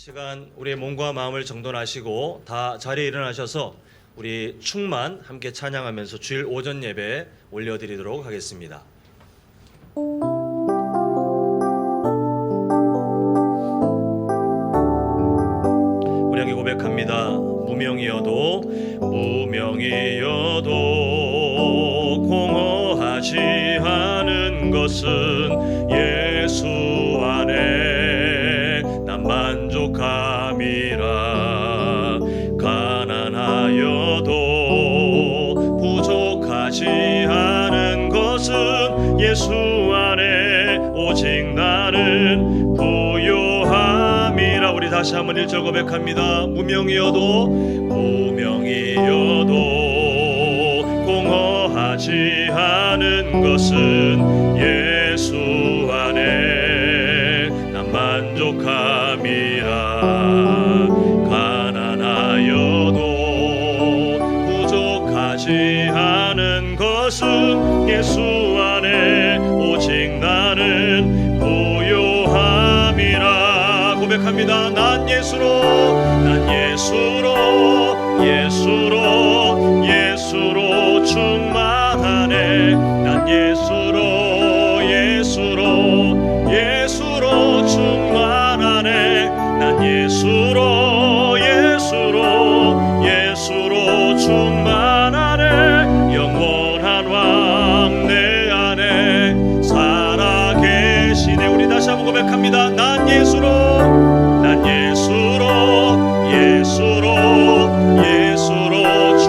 시간 우리의 몸과 마음을 정돈하시고 다 자리에 일어나셔서 우리 충만 함께 찬양하면서 주일 오전 예배 올려드리도록 하겠습니다. 우리 함께 고백합니다. 무명이어도 공허하지 않은 것은 예수 안에 난 만족함이라. 가난하여도 부족하지 않은 것은 예수 안에 오직 나는 부요함이라. 우리 다시 한번 1절 고백합니다. 무명이어도 공허하지 않은 것은 예수 안에 난 만족함이라. 가난하여도 부족하지 않은 것은 예수 안에 오직 나는 부요함이라. 고백합니다. 난 예수로 충만하네. 난 예수로 충만하네. 난 예수로 충만하네. 영원한 왕 내 안에 살아계시네. 우리 다시 한번 고백합니다. 난 예수로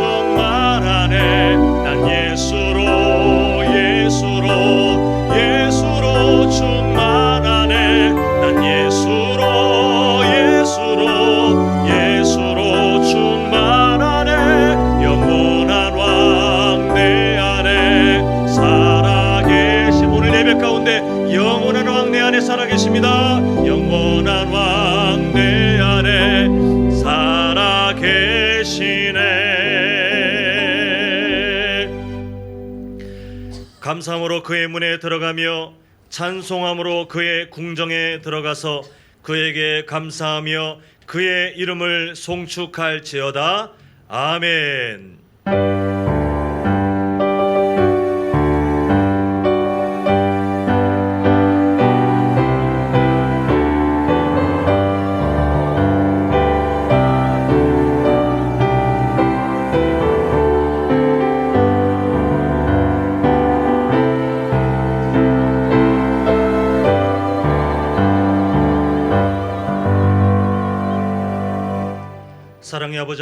충만하네. 난 예수로 충만하네. 난 예수로 충만하네. 영원한 왕 내 안에 살아계심. 오늘 예배 가운데 영원한 왕 내 안에 살아계십니다. 영원한 왕 내 안에 살아계시네. 감사함으로 그의 문에 들어가며 찬송함으로 그의 궁정에 들어가서 그에게 감사하며 그의 이름을 송축할지어다. 아멘. 사랑의 아버지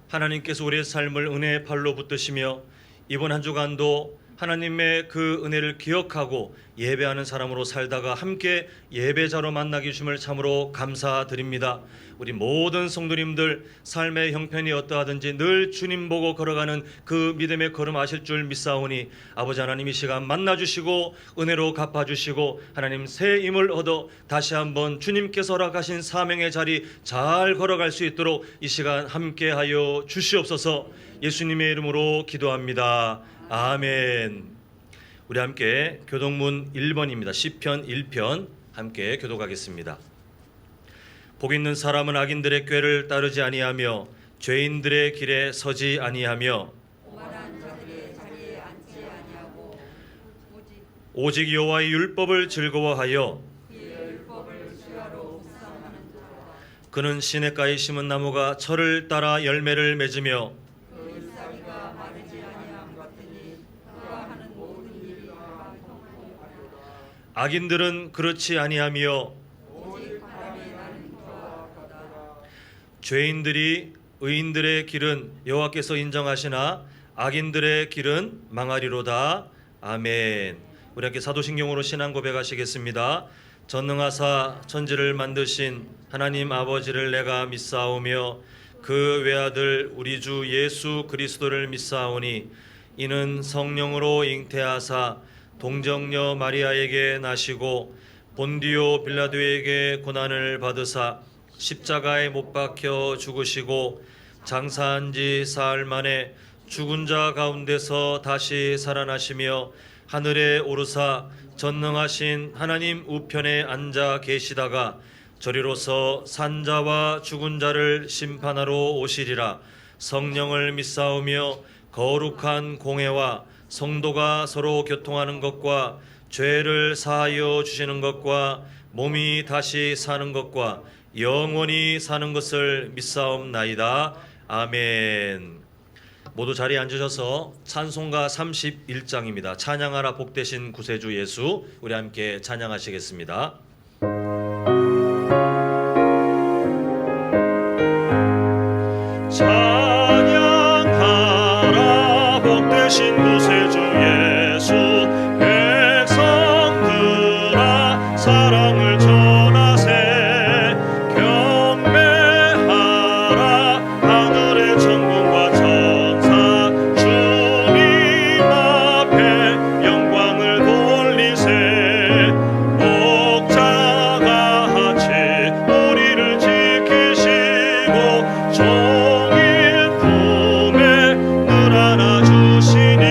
하나님께서 우리의 삶을 은혜의 팔로 붙드시며 이번 한 주간도 하나님의 그 은혜를 기억하고 예배하는 사람으로 살다가 함께 예배자로 만나게 주심을 참으로 감사드립니다. 우리 모든 성도님들 삶의 형편이 어떠하든지 늘 주님 보고 걸어가는 그 믿음의 걸음 아실 줄 믿사오니 아버지 하나님 이 시간 만나주시고 은혜로 갚아주시고 하나님 새 힘을 얻어 다시 한번 주님께서 허락하신 사명의 자리 잘 걸어갈 수 있도록 이 시간 함께하여 주시옵소서. 예수님의 이름으로 기도합니다. 아멘. 우리 함께 교독문 1번입니다. 시편 1편 함께 교독하겠습니다. 복 있는 사람은 악인들의 꾀를 따르지 아니하며 죄인들의 길에 서지 아니하며 오직 여호와의 율법을 즐거워하여 그는 시냇가에 심은 나무가 철을 따라 열매를 맺으며 악인들은 그렇지 아니하며 죄인들이 의인들의 길은 여호와께서 인정하시나 악인들의 길은 망하리로다. 아멘. 우리 함께 사도신경으로 신앙 고백하시겠습니다. 전능하사 천지를 만드신 하나님 아버지를 내가 믿사오며 그 외아들 우리 주 예수 그리스도를 믿사오니 이는 성령으로 잉태하사 동정녀 마리아에게 나시고 본디오 빌라도에게 고난을 받으사 십자가에 못 박혀 죽으시고 장사한 지 사흘 만에 죽은 자 가운데서 다시 살아나시며 하늘에 오르사 전능하신 하나님 우편에 앉아 계시다가 저리로서 산자와 죽은 자를 심판하러 오시리라. 성령을 믿사오며 거룩한 공회와 성도가 서로 교통하는 것과 죄를 사하여 주시는 것과 몸이 다시 사는 것과 영원히 사는 것을 믿사옵나이다. 아멘. 모두 자리에 앉으셔서 찬송가 31장입니다. 찬양하라 복되신 구세주 예수, 우리 함께 찬양하시겠습니다. 찬양하라 복되신 구세주 예수, 백성들아 사랑을 전하세. 경배하라 하늘의 천군과 천사, 주님 앞에 영광을 돌리세. 목자가 같이 우리를 지키시고 종일 품에 늘 안아주시니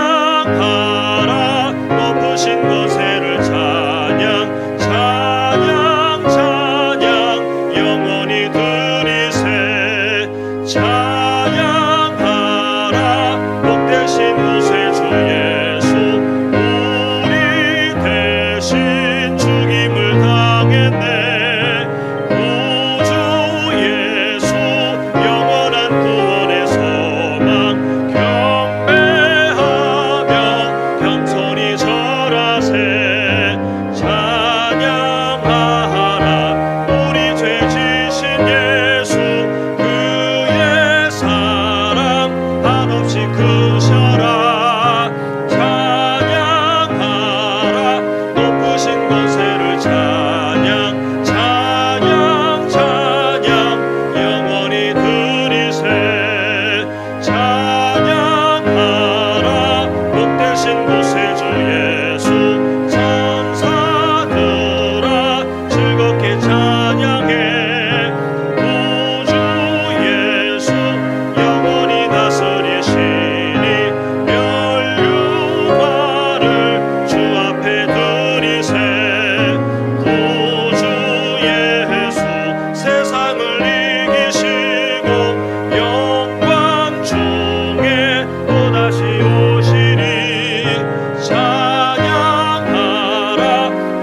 찬양하라 높으신 권세를 찬양 찬양 찬양 영원히 드리세. 찬양하라 복되신 구세주 예수, 우리 대신 죽임을 당했네. 구주 예수 영원한 구원의 소망, 경배하며 겸손히 절하세. 찬양하라 우리 죄 지신 예수, 그의 사랑 한없이 크셔라. 찬양하라 높으신 권세를 찬양 찬양 찬양 영원히 드리세. 찬양하라 복되신 구세주 예수, 천사들아 즐겁게 찬양해. 구주 예수 영원히 다스리시니 멸류관을 주 앞에 드리세. 구주 예수 세상을 이기시고 영광 중에 또다시 오시리. 찬양하라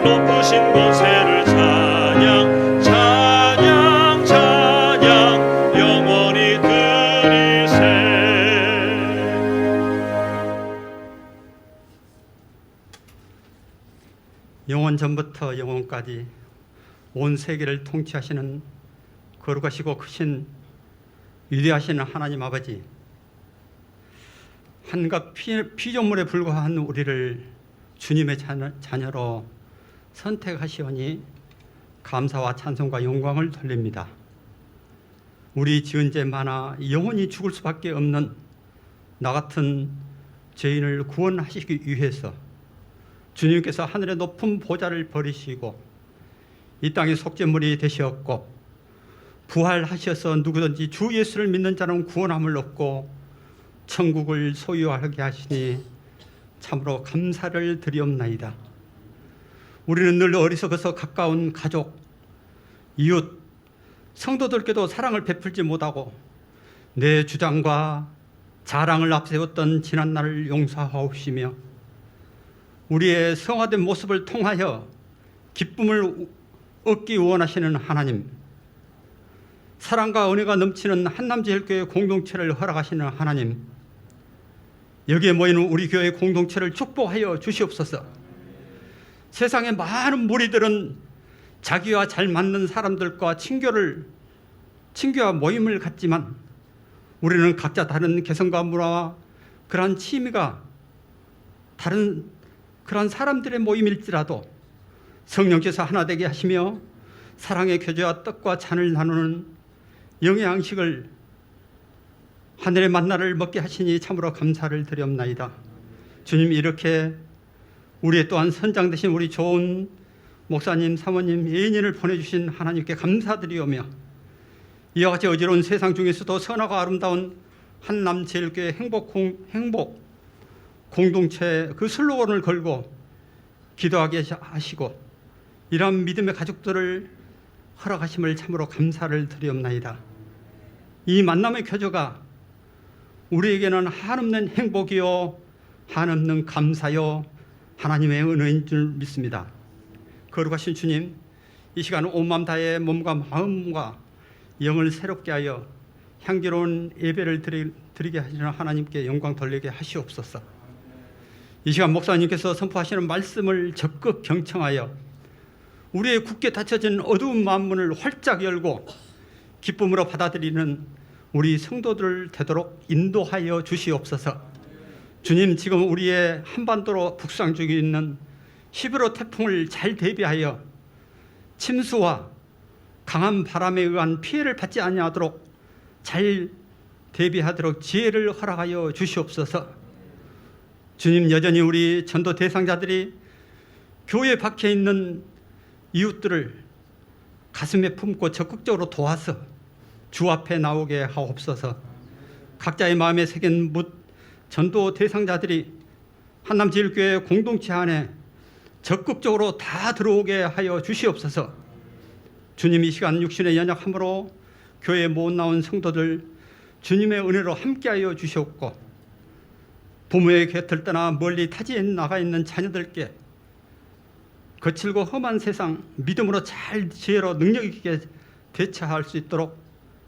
높으신 권세를 찬양 찬양 찬양 영원히 드리세. 영원 전부터 영원까지 온 세계를 통치하시는 거룩하시고 크신 위대하신 하나님 아버지, 한갓 피조물에 불과한 우리를 주님의 자녀로 선택하시오니 감사와 찬송과 영광을 돌립니다. 우리 지은 죄 많아 영원히 죽을 수밖에 없는 나 같은 죄인을 구원하시기 위해서 주님께서 하늘의 높은 보좌를 버리시고 이 땅의 속죄물이 되셨고, 부활하셔서 누구든지 주 예수를 믿는 자는 구원함을 얻고 천국을 소유하게 하시니 참으로 감사를 드리옵나이다. 우리는 늘 어리석어서 가까운 가족, 이웃, 성도들께도 사랑을 베풀지 못하고 내 주장과 자랑을 앞세웠던 지난날을 용서하옵시며 우리의 성화된 모습을 통하여 기쁨을 얻기 원하시는 하나님, 사랑과 은혜가 넘치는 한남제일교회 공동체를 허락하시는 하나님, 여기에 모이는 우리 교회 공동체를 축복하여 주시옵소서. 세상의 많은 무리들은 자기와 잘 맞는 사람들과 친교와 모임을 갖지만 우리는 각자 다른 개성과 문화와 그러한 취미가 다른 그러한 사람들의 모임일지라도 성령께서 하나 되게 하시며 사랑의 교제와 떡과 잔을 나누는 영의 양식을 하늘의 만나를 먹게 하시니 참으로 감사를 드리옵나이다. 주님, 이렇게 우리의 또한 선장 되신 우리 좋은 목사님, 사모님, 예인을 보내주신 하나님께 감사드리오며 이와 같이 어지러운 세상 중에서도 선하고 아름다운 한남제일교회 행복 공동체 그 슬로건을 걸고 기도하게 하시고 이러한 믿음의 가족들을 허락하심을 참으로 감사를 드리옵나이다. 이 만남의 교조가 우리에게는 한없는 행복이요 한없는 감사요 하나님의 은혜인 줄 믿습니다. 거룩하신 주님, 이 시간 온 마음 다해 몸과 마음과 영을 새롭게 하여 향기로운 예배를 드리게 하시는 하나님께 영광 돌리게 하시옵소서. 이 시간 목사님께서 선포하시는 말씀을 적극 경청하여 우리의 굳게 닫혀진 어두운 마음문을 활짝 열고 기쁨으로 받아들이는 우리 성도들 되도록 인도하여 주시옵소서. 주님, 지금 우리의 한반도로 북상 중에 있는 히브로 태풍을 잘 대비하여 침수와 강한 바람에 의한 피해를 받지 아니하도록 잘 대비하도록 지혜를 허락하여 주시옵소서. 주님, 여전히 우리 전도 대상자들이 교회에 박혀 있는 이웃들을 가슴에 품고 적극적으로 도와서 주 앞에 나오게 하옵소서. 각자의 마음에 새긴 묻 전도 대상자들이 한남제일교회 공동체 안에 적극적으로 다 들어오게 하여 주시옵소서. 주님, 이 시간 육신의 연약함으로 교회에 못 나온 성도들 주님의 은혜로 함께하여 주시옵고, 부모의 곁을 떠나 멀리 타지에 나가 있는 자녀들께 거칠고 험한 세상 믿음으로 잘 지혜로 능력 있게 대처할 수 있도록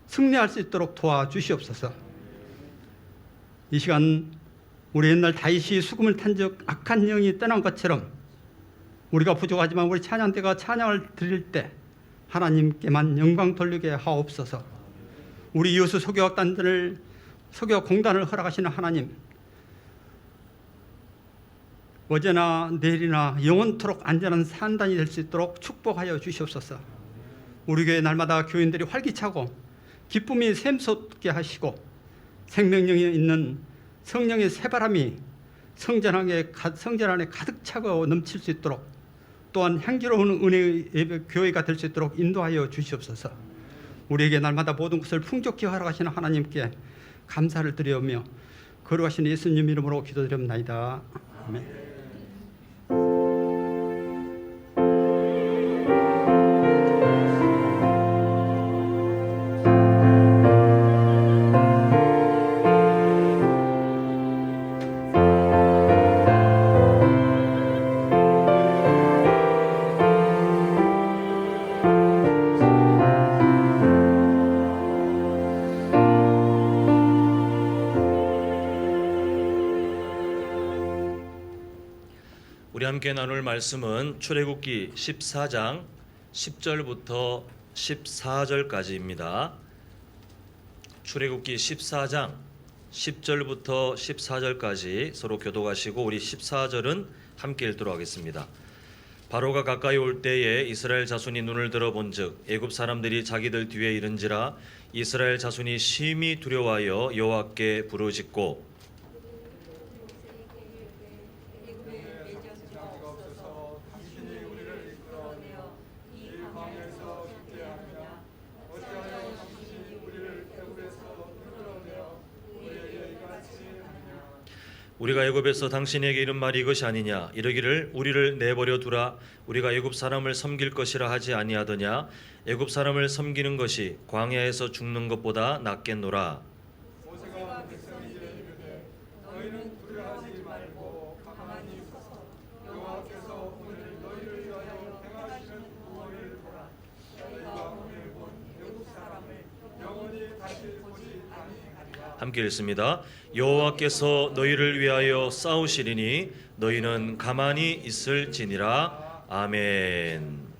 승리할 수 있도록 도와주시옵소서. 이 시간 우리 옛날 다윗이 수금을 탄 적 악한 영이 떠난 것처럼 우리가 부족하지만 우리 찬양대가 찬양을 드릴 때 하나님께만 영광 돌리게 하옵소서. 우리 이웃의 소교공단을 허락하시는 하나님, 어제나 내일이나 영원토록 안전한 산단이 될 수 있도록 축복하여 주시옵소서. 우리 교회 날마다 교인들이 활기차고 기쁨이 샘솟게 하시고 생명력이 있는 성령의 새바람이 성전 안에 가득 차고 넘칠 수 있도록, 또한 향기로운 은혜의 예배 교회가 될 수 있도록 인도하여 주시옵소서. 우리에게 날마다 모든 것을 풍족히 허락하시는 하나님께 감사를 드리오며 거룩하신 예수님 이름으로 기도드립나이다. 아멘. 우리 함께 나눌 말씀은 출애굽기 14장 10절부터 14절까지입니다. 출애굽기 14장 10절부터 14절까지 서로 교독하시고 우리 14절은 함께 읽도록 하겠습니다. 바로가 가까이 올 때에 이스라엘 자손이 눈을 들어본즉 애굽 사람들이 자기들 뒤에 이른지라 이스라엘 자손이 심히 두려워하여 여호와께 부르짖고 우리가 애굽에서 당신에게 이른 말이 이것이 아니냐 이르기를 우리를 내버려 두라 우리가 애굽 사람을 섬길 것이라 하지 아니하더냐 애굽 사람을 섬기는 것이 광야에서 죽는 것보다 낫겠노라. 모세가 백성에게 이르되 너희는 두려워하지 말고 가만히 서서 여호와께서 오늘 너희를 위하여 행하시는 구원을 보라. 너희가 오늘 본 애굽 사람을 영원히 다시 보지 아니하리라. 함께 읽습니다. 여호와께서 너희를 위하여 싸우시리니 너희는 가만히 있을지니라. 아멘.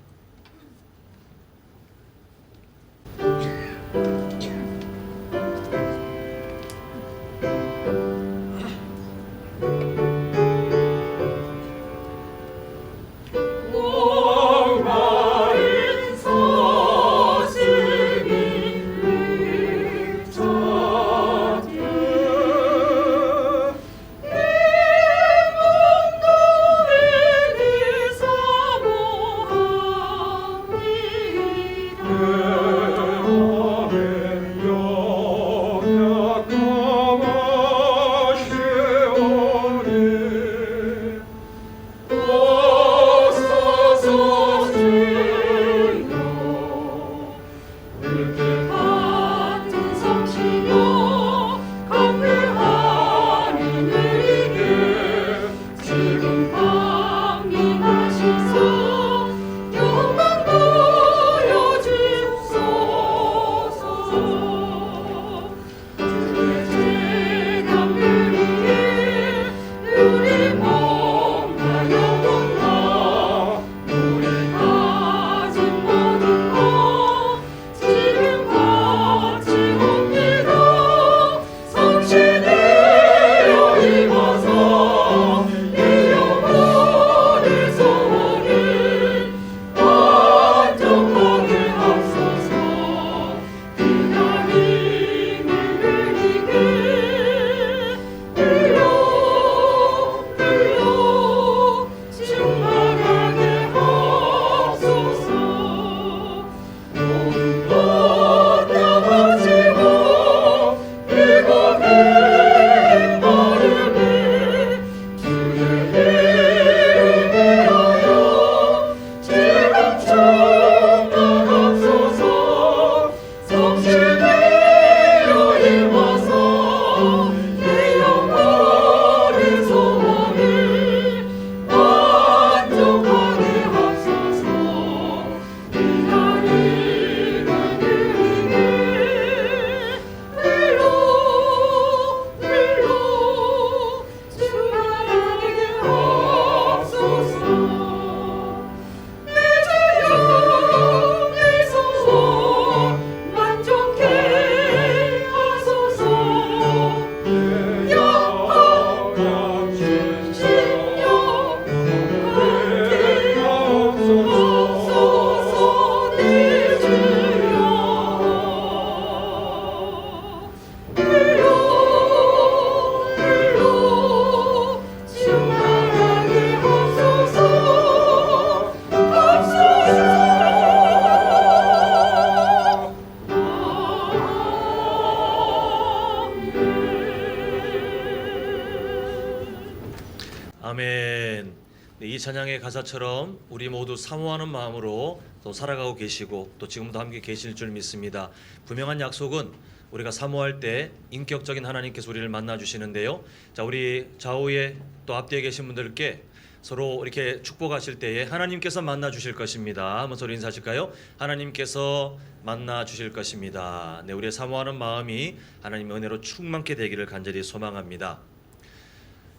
이 찬양의 가사처럼 우리 모두 사모하는 마음으로 또 살아가고 계시고 또 지금도 함께 계실 줄 믿습니다. 분명한 약속은 우리가 사모할 때 인격적인 하나님께서 우리를 만나 주시는데요. 자, 우리 좌우에 또 앞뒤에 계신 분들께 서로 이렇게 축복하실 때에 하나님께서 만나 주실 것입니다. 한번 서로 인사하실까요? 하나님께서 만나 주실 것입니다. 네, 우리의 사모하는 마음이 하나님의 은혜로 충만케 되기를 간절히 소망합니다.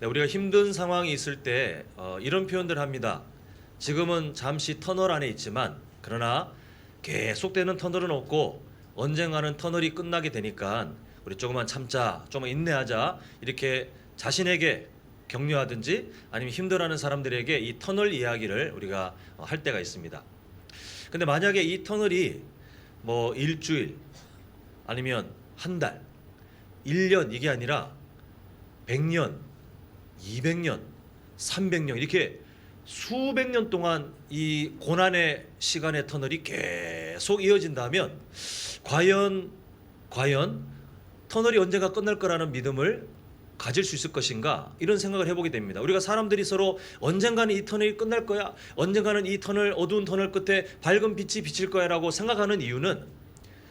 네, 우리가 힘든 상황이 있을 때 이런 표현들 합니다. 지금은 잠시 터널 안에 있지만 그러나 계속되는 터널은 없고 언젠가는 터널이 끝나게 되니까 우리 조금만 참자, 조금만 인내하자, 이렇게 자신에게 격려하든지 아니면 힘들어하는 사람들에게 이 터널 이야기를 우리가 할 때가 있습니다. 근데 만약에 이 터널이 뭐 일주일 아니면 한 달, 1년 이게 아니라 100년, 200년, 300년 이렇게 수백 년 동안 이 고난의 시간의 터널이 계속 이어진다면 과연 터널이 언젠가 끝날 거라는 믿음을 가질 수 있을 것인가, 이런 생각을 해보게 됩니다. 우리가 사람들이 서로 언젠가는 이 터널이 끝날 거야, 언젠가는 이 터널, 어두운 터널 끝에 밝은 빛이 비칠 거야 라고 생각하는 이유는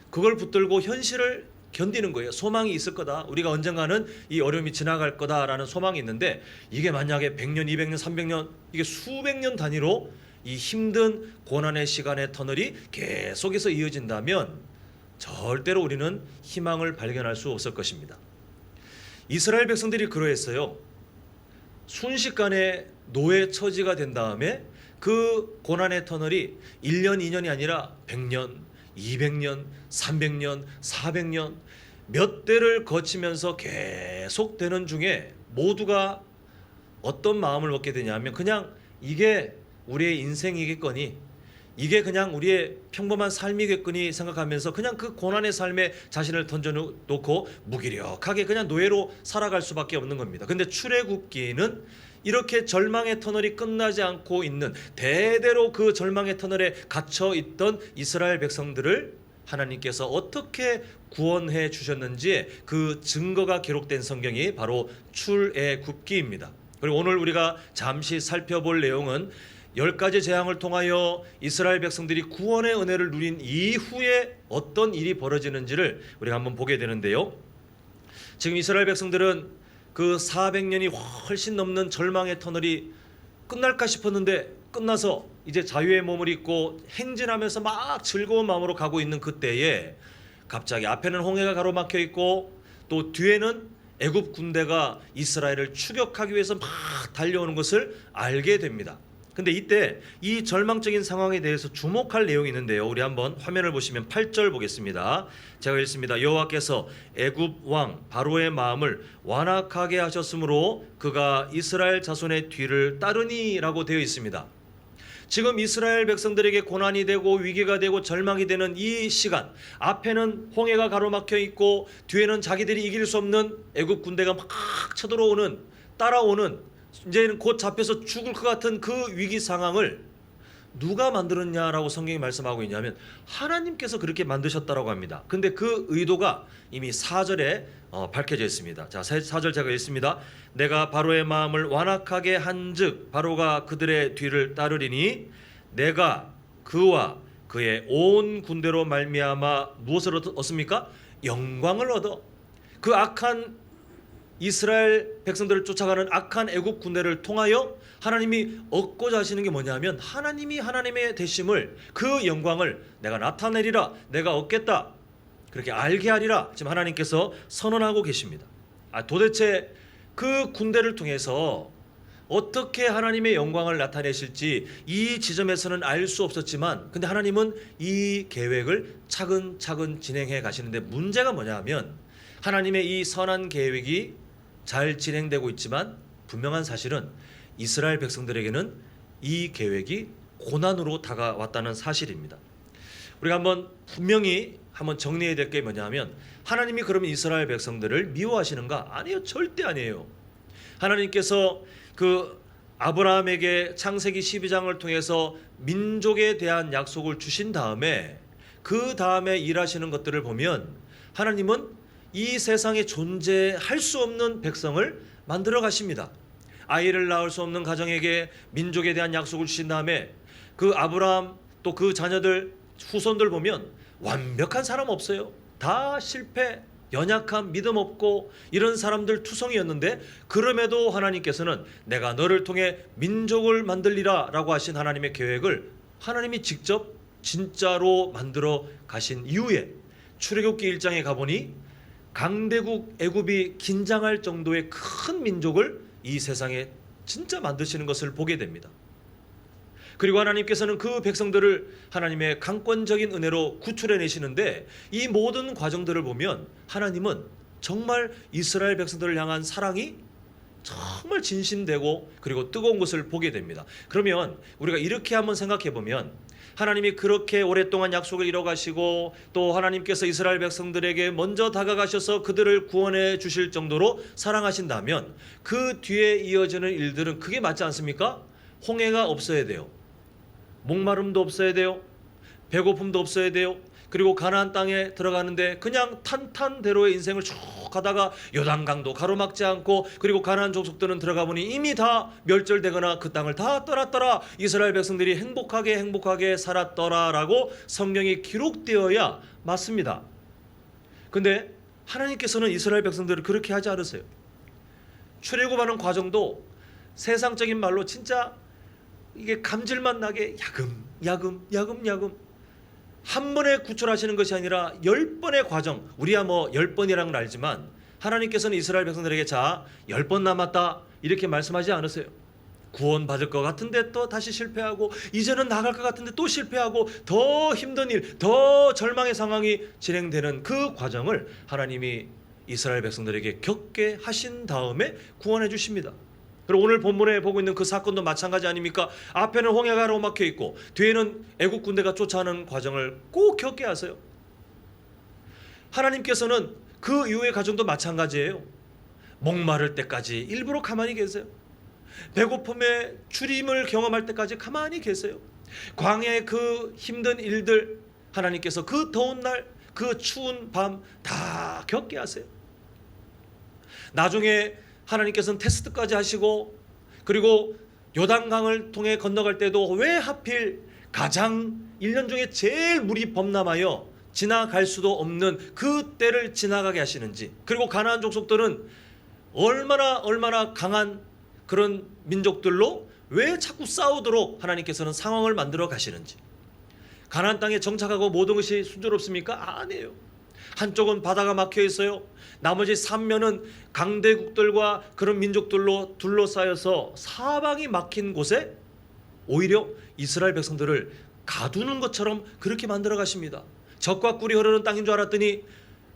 그걸 붙들고 현실을 견디는 거예요. 소망이 있을 거다, 우리가 언젠가는 이 어려움이 지나갈 거다라는 소망이 있는데, 이게 만약에 100년, 200년, 300년 이게 수백 년 단위로 이 힘든 고난의 시간의 터널이 계속해서 이어진다면 절대로 우리는 희망을 발견할 수 없을 것입니다. 이스라엘 백성들이 그러했어요. 순식간에 노예 처지가 된 다음에 그 고난의 터널이 1년, 2년이 아니라 100년, 200년, 300년, 400년 몇 대를 거치면서 계속되는 중에 모두가 어떤 마음을 먹게 되냐면 그냥 이게 우리의 인생이겠거니, 이게 그냥 우리의 평범한 삶이겠거니 생각하면서 그냥 그 고난의 삶에 자신을 던져놓고 무기력하게 그냥 노예로 살아갈 수밖에 없는 겁니다. 근데 출애굽기는 이렇게 절망의 터널이 끝나지 않고 있는, 대대로 그 절망의 터널에 갇혀 있던 이스라엘 백성들을 하나님께서 어떻게 구원해 주셨는지 그 증거가 기록된 성경이 바로 출애굽기입니다. 그리고 오늘 우리가 잠시 살펴볼 내용은 10가지 재앙을 통하여 이스라엘 백성들이 구원의 은혜를 누린 이후에 어떤 일이 벌어지는지를 우리가 한번 보게 되는데요. 지금 이스라엘 백성들은 그 400년이 훨씬 넘는 절망의 터널이 끝날까 싶었는데 끝나서 이제 자유의 몸을 입고 행진하면서 막 즐거운 마음으로 가고 있는 그때에 갑자기 앞에는 홍해가 가로막혀 있고 또 뒤에는 애굽 군대가 이스라엘을 추격하기 위해서 막 달려오는 것을 알게 됩니다. 근데 이때 이 절망적인 상황에 대해서 주목할 내용이 있는데요. 우리 한번 화면을 보시면 8절 보겠습니다. 제가 읽습니다. 여호와께서 애굽 왕 바로의 마음을 완악하게 하셨으므로 그가 이스라엘 자손의 뒤를 따르니라고 되어 있습니다. 지금 이스라엘 백성들에게 고난이 되고 위기가 되고 절망이 되는 이 시간, 앞에는 홍해가 가로막혀 있고 뒤에는 자기들이 이길 수 없는 애굽 군대가 막 쳐들어오는, 따라오는, 이제는 곧 잡혀서 죽을 것 같은 그 위기 상황을 누가 만들었냐라고 성경이 말씀하고 있냐면 하나님께서 그렇게 만드셨다라고 합니다. 근데 그 의도가 이미 4절에 밝혀져 있습니다. 자, 4절 제가 읽습니다. 내가 바로의 마음을 완악하게 한즉 바로가 그들의 뒤를 따르리니 내가 그와 그의 온 군대로 말미암아 무엇을 얻습니까? 영광을 얻어. 그 악한 이스라엘 백성들을 쫓아가는 악한 애굽 군대를 통하여 하나님이 얻고자 하시는 게 뭐냐면 하나님이 하나님의 되심을, 그 영광을 내가 나타내리라, 내가 얻겠다, 그렇게 알게 하리라 지금 하나님께서 선언하고 계십니다. 도대체 그 군대를 통해서 어떻게 하나님의 영광을 나타내실지 이 지점에서는 알 수 없었지만 근데 하나님은 이 계획을 차근차근 진행해 가시는데 문제가 뭐냐면 하나님의 이 선한 계획이 잘 진행되고 있지만 분명한 사실은 이스라엘 백성들에게는 이 계획이 고난으로 다가왔다는 사실입니다. 우리가 분명히 정리해야 될 게 뭐냐면 하나님이 그러면 이스라엘 백성들을 미워하시는가? 아니요, 절대 아니에요. 하나님께서 그 아브라함에게 창세기 12장을 통해서 민족에 대한 약속을 주신 다음에 그 다음에 일하시는 것들을 보면 하나님은 이 세상에 존재할 수 없는 백성을 만들어 가십니다. 아이를 낳을 수 없는 가정에게 민족에 대한 약속을 주신 다음에 그 아브라함 또 그 자녀들 후손들 보면 완벽한 사람 없어요. 다 실패, 연약한, 믿음 없고 이런 사람들 투성이었는데 그럼에도 하나님께서는 내가 너를 통해 민족을 만들리라 라고 하신 하나님의 계획을 하나님이 직접 진짜로 만들어 가신 이후에 출애굽기 1장에 가보니 강대국 애굽이 긴장할 정도의 큰 민족을 이 세상에 진짜 만드시는 것을 보게 됩니다. 그리고 하나님께서는 그 백성들을 하나님의 강권적인 은혜로 구출해 내시는데 이 모든 과정들을 보면 하나님은 정말 이스라엘 백성들을 향한 사랑이 정말 진심되고 그리고 뜨거운 것을 보게 됩니다. 그러면 우리가 이렇게 한번 생각해 보면 하나님이 그렇게 오랫동안 약속을 이뤄가시고 또 하나님께서 이스라엘 백성들에게 먼저 다가가셔서 그들을 구원해 주실 정도로 사랑하신다면 그 뒤에 이어지는 일들은 그게 맞지 않습니까? 홍해가 없어야 돼요. 목마름도 없어야 돼요. 배고픔도 없어야 돼요. 그리고 가나안 땅에 들어가는데 그냥 탄탄대로의 인생을 쭉 가다가 요단강도 가로막지 않고 그리고 가나안 족속들은 들어가 보니 이미 다 멸절되거나 그 땅을 다 떠났더라. 이스라엘 백성들이 행복하게 살았더라라고 성경이 기록되어야 맞습니다. 근데 하나님께서는 이스라엘 백성들을 그렇게 하지 않으세요. 출애굽하는 과정도 세상적인 말로 진짜 이게 감질만 나게 야금 한 번에 구출하시는 것이 아니라 10번의 과정. 우리야 뭐 10번이라는 걸 알지만 하나님께서는 이스라엘 백성들에게 자 10번 남았다 이렇게 말씀하지 않으세요. 구원 받을 것 같은데 또 다시 실패하고 이제는 나갈 것 같은데 또 실패하고 더 힘든 일, 더 절망의 상황이 진행되는 그 과정을 하나님이 이스라엘 백성들에게 겪게 하신 다음에 구원해 주십니다. 그리고 오늘 본문에 보고 있는 그 사건도 마찬가지 아닙니까? 앞에는 홍해가 가로막혀 있고 뒤에는 애국 군대가 쫓아오는 과정을 꼭 겪게 하세요. 하나님께서는 그 이후의 과정도 마찬가지예요. 목마를 때까지 일부러 가만히 계세요. 배고픔의 주림을 경험할 때까지 가만히 계세요. 광야의 그 힘든 일들 하나님께서 그 더운 날, 그 추운 밤 다 겪게 하세요. 나중에 하나님께서는 테스트까지 하시고 그리고 요단강을 통해 건너갈 때도 왜 하필 가장 1년 중에 제일 물이 범람하여 지나갈 수도 없는 그 때를 지나가게 하시는지 그리고 가나안 족속들은 얼마나 강한 그런 민족들로 왜 자꾸 싸우도록 하나님께서는 상황을 만들어 가시는지 가나안 땅에 정착하고 모든 것이 순조롭습니까? 아니에요. 한쪽은 바다가 막혀 있어요. 나머지 3면은 강대국들과 그런 민족들로 둘러싸여서 사방이 막힌 곳에 오히려 이스라엘 백성들을 가두는 것처럼 그렇게 만들어 가십니다. 적과 꿀이 흐르는 땅인 줄 알았더니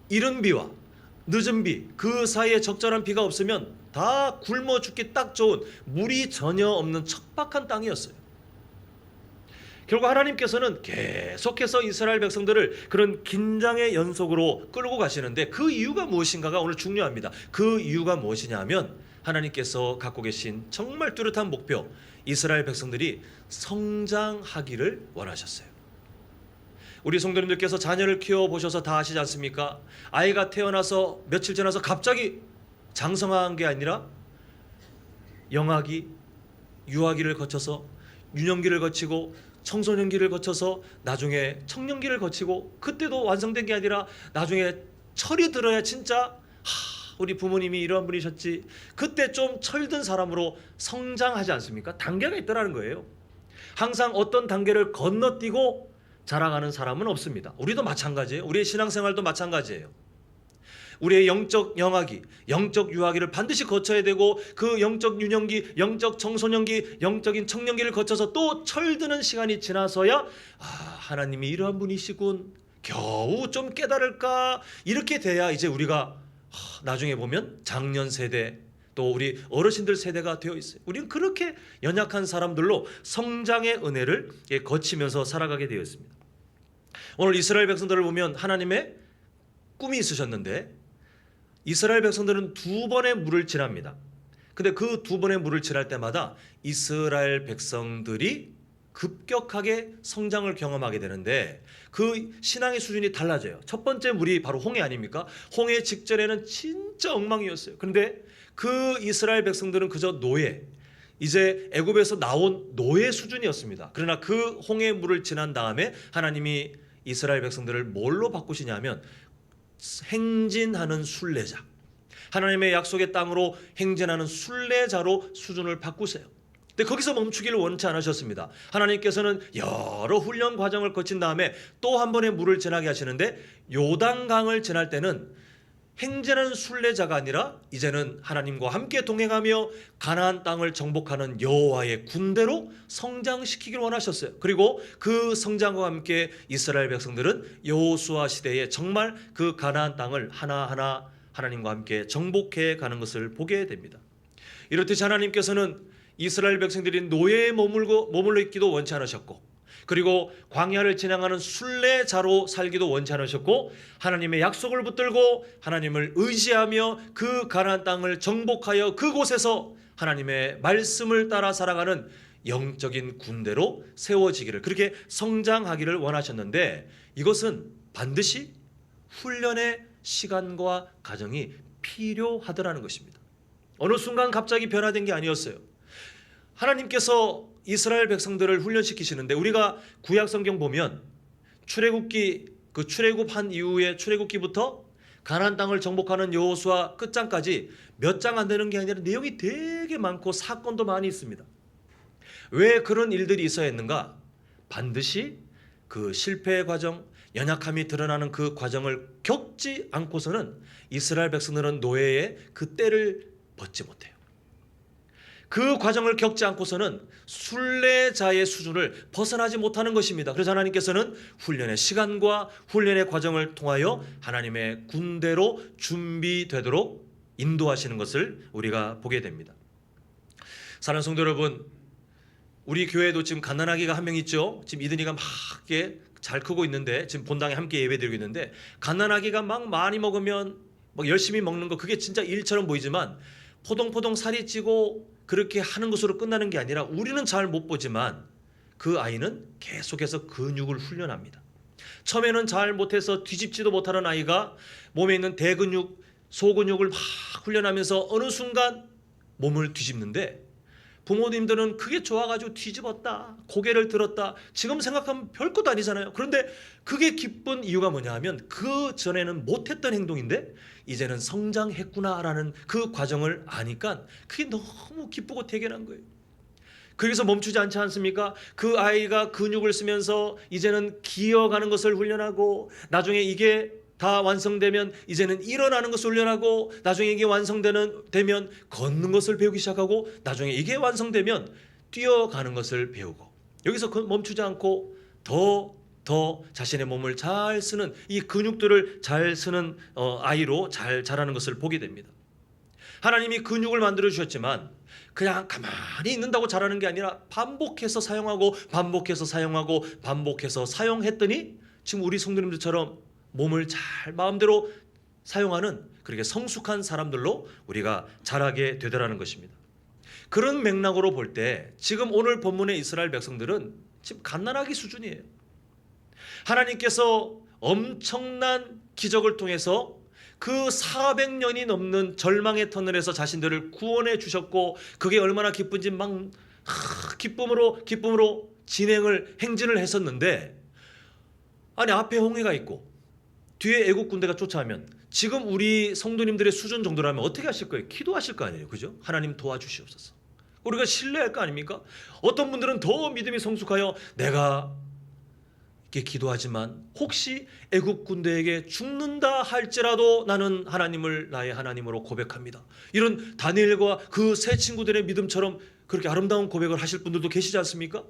이른 비와 늦은 비, 그 사이에 적절한 비가 없으면 다 굶어 죽기 딱 좋은 물이 전혀 없는 척박한 땅이었어요. 결국 하나님께서는 계속해서 이스라엘 백성들을 그런 긴장의 연속으로 끌고 가시는데 그 이유가 무엇인가가 오늘 중요합니다. 그 이유가 무엇이냐 하면 하나님께서 갖고 계신 정말 뚜렷한 목표, 이스라엘 백성들이 성장하기를 원하셨어요. 우리 성도님들께서 자녀를 키워보셔서 다 아시지 않습니까? 아이가 태어나서 며칠 지나서 갑자기 장성한 게 아니라 영아기, 유아기를 거쳐서 유년기를 거치고 청소년기를 거쳐서 나중에 청년기를 거치고 그때도 완성된 게 아니라 나중에 철이 들어야 진짜 우리 부모님이 이러한 분이셨지 그때 좀 철든 사람으로 성장하지 않습니까? 단계가 있더라는 거예요. 항상 어떤 단계를 건너뛰고 자라가는 사람은 없습니다. 우리도 마찬가지예요. 우리의 신앙생활도 마찬가지예요. 우리의 영적 영아기, 영적 유아기를 반드시 거쳐야 되고 그 영적 유년기, 영적 청소년기, 영적인 청년기를 거쳐서 또 철드는 시간이 지나서야 하나님이 이러한 분이시군 겨우 좀 깨달을까 이렇게 돼야 이제 우리가 나중에 보면 장년 세대 또 우리 어르신들 세대가 되어 있어요. 우리는 그렇게 연약한 사람들로 성장의 은혜를 거치면서 살아가게 되어 있습니다. 오늘 이스라엘 백성들을 보면 하나님의 꿈이 있으셨는데 이스라엘 백성들은 2번의 물을 지납니다. 근데 그 2번의 물을 지날 때마다 이스라엘 백성들이 급격하게 성장을 경험하게 되는데 그 신앙의 수준이 달라져요. 첫 번째 물이 바로 홍해 아닙니까? 홍해 직전에는 진짜 엉망이었어요. 그런데 그 이스라엘 백성들은 그저 노예, 이제 애굽에서 나온 노예 수준이었습니다. 그러나 그 홍해 물을 지난 다음에 하나님이 이스라엘 백성들을 뭘로 바꾸시냐면 행진하는 순례자, 하나님의 약속의 땅으로 행진하는 순례자로 수준을 바꾸세요. 근데 거기서 멈추기를 원치 않으셨습니다. 하나님께서는 여러 훈련 과정을 거친 다음에 또 한 번의 물을 지나게 하시는데 요단강을 지날 때는 행진하는 순례자가 아니라 이제는 하나님과 함께 동행하며 가나안 땅을 정복하는 여호와의 군대로 성장시키기를 원하셨어요. 그리고 그 성장과 함께 이스라엘 백성들은 여호수아 시대에 정말 그 가나안 땅을 하나하나 하나님과 함께 정복해 가는 것을 보게 됩니다. 이렇듯이 하나님께서는 이스라엘 백성들이 노예에 머물러 있기도 원치 않으셨고, 그리고 광야를 지나가는 순례자로 살기도 원치 않으셨고, 하나님의 약속을 붙들고 하나님을 의지하며 그 가나안 땅을 정복하여 그곳에서 하나님의 말씀을 따라 살아가는 영적인 군대로 세워지기를, 그렇게 성장하기를 원하셨는데 이것은 반드시 훈련의 시간과 과정이 필요하더라는 것입니다. 어느 순간 갑자기 변화된 게 아니었어요. 하나님께서 이스라엘 백성들을 훈련시키시는데 우리가 구약 성경 보면 출애굽기, 그 출애굽한 이후에 출애굽기부터 가나안 땅을 정복하는 여호수아 끝장까지 몇 장 안 되는 게 아니라 내용이 되게 많고 사건도 많이 있습니다. 왜 그런 일들이 있어야 했는가? 반드시 그 실패의 과정, 연약함이 드러나는 그 과정을 겪지 않고서는 이스라엘 백성들은 노예의 그 때를 벗지 못해요. 그 과정을 겪지 않고서는 순례자의 수준을 벗어나지 못하는 것입니다. 그래서 하나님께서는 훈련의 시간과 훈련의 과정을 통하여 하나님의 군대로 준비되도록 인도하시는 것을 우리가 보게 됩니다. 사랑하는 성도 여러분, 우리 교회도 지금 갓난아기가 한 명 있죠. 지금 이든이가 막 잘 크고 있는데 지금 본당에 함께 예배드리고 있는데, 갓난아기가 막 많이 먹으면 막 열심히 먹는 거, 그게 진짜 일처럼 보이지만 포동포동 살이 찌고 그렇게 하는 것으로 끝나는 게 아니라 우리는 잘 못 보지만 그 아이는 계속해서 근육을 훈련합니다. 처음에는 잘 못해서 뒤집지도 못하는 아이가 몸에 있는 대근육, 소근육을 막 훈련하면서 어느 순간 몸을 뒤집는데, 부모님들은 그게 좋아가지고 뒤집었다, 고개를 들었다, 지금 생각하면 별것도 아니잖아요. 그런데 그게 기쁜 이유가 뭐냐 하면 그 전에는 못했던 행동인데 이제는 성장했구나라는 그 과정을 아니까 그게 너무 기쁘고 대견한 거예요. 거기서 멈추지 않지 않습니까? 그 아이가 근육을 쓰면서 이제는 기어가는 것을 훈련하고, 나중에 이게 다 완성되면 이제는 일어나는 것을 훈련하고, 나중에 이게 완성되면 걷는 것을 배우기 시작하고, 나중에 이게 완성되면 뛰어가는 것을 배우고, 여기서 멈추지 않고 더 자신의 몸을 잘 쓰는, 이 근육들을 잘 쓰는 아이로 잘 자라는 것을 보게 됩니다. 하나님이 근육을 만들어 주셨지만 그냥 가만히 있는다고 자라는 게 아니라 반복해서 사용하고 반복해서 사용하고 반복해서 사용했더니 지금 우리 성도님들처럼 몸을 잘 마음대로 사용하는 그렇게 성숙한 사람들로 우리가 자라게 되더라는 것입니다. 그런 맥락으로 볼 때 지금 오늘 본문의 이스라엘 백성들은 지금 갓난아기 수준이에요. 하나님께서 엄청난 기적을 통해서 그 400년이 넘는 절망의 터널에서 자신들을 구원해 주셨고, 그게 얼마나 기쁜지 막 기쁨으로 행진을 했었는데, 아니 앞에 홍해가 있고 뒤에 애국 군대가 쫓아오면 지금 우리 성도님들의 수준 정도라면 어떻게 하실 거예요? 기도하실 거 아니에요, 그죠? 하나님 도와주시옵소서. 우리가 신뢰할 거 아닙니까? 어떤 분들은 더 믿음이 성숙하여 내가 이렇게 기도하지만 혹시 애국 군대에게 죽는다 할지라도 나는 하나님을 나의 하나님으로 고백합니다, 이런 다니엘과 그 세 친구들의 믿음처럼 그렇게 아름다운 고백을 하실 분들도 계시지 않습니까?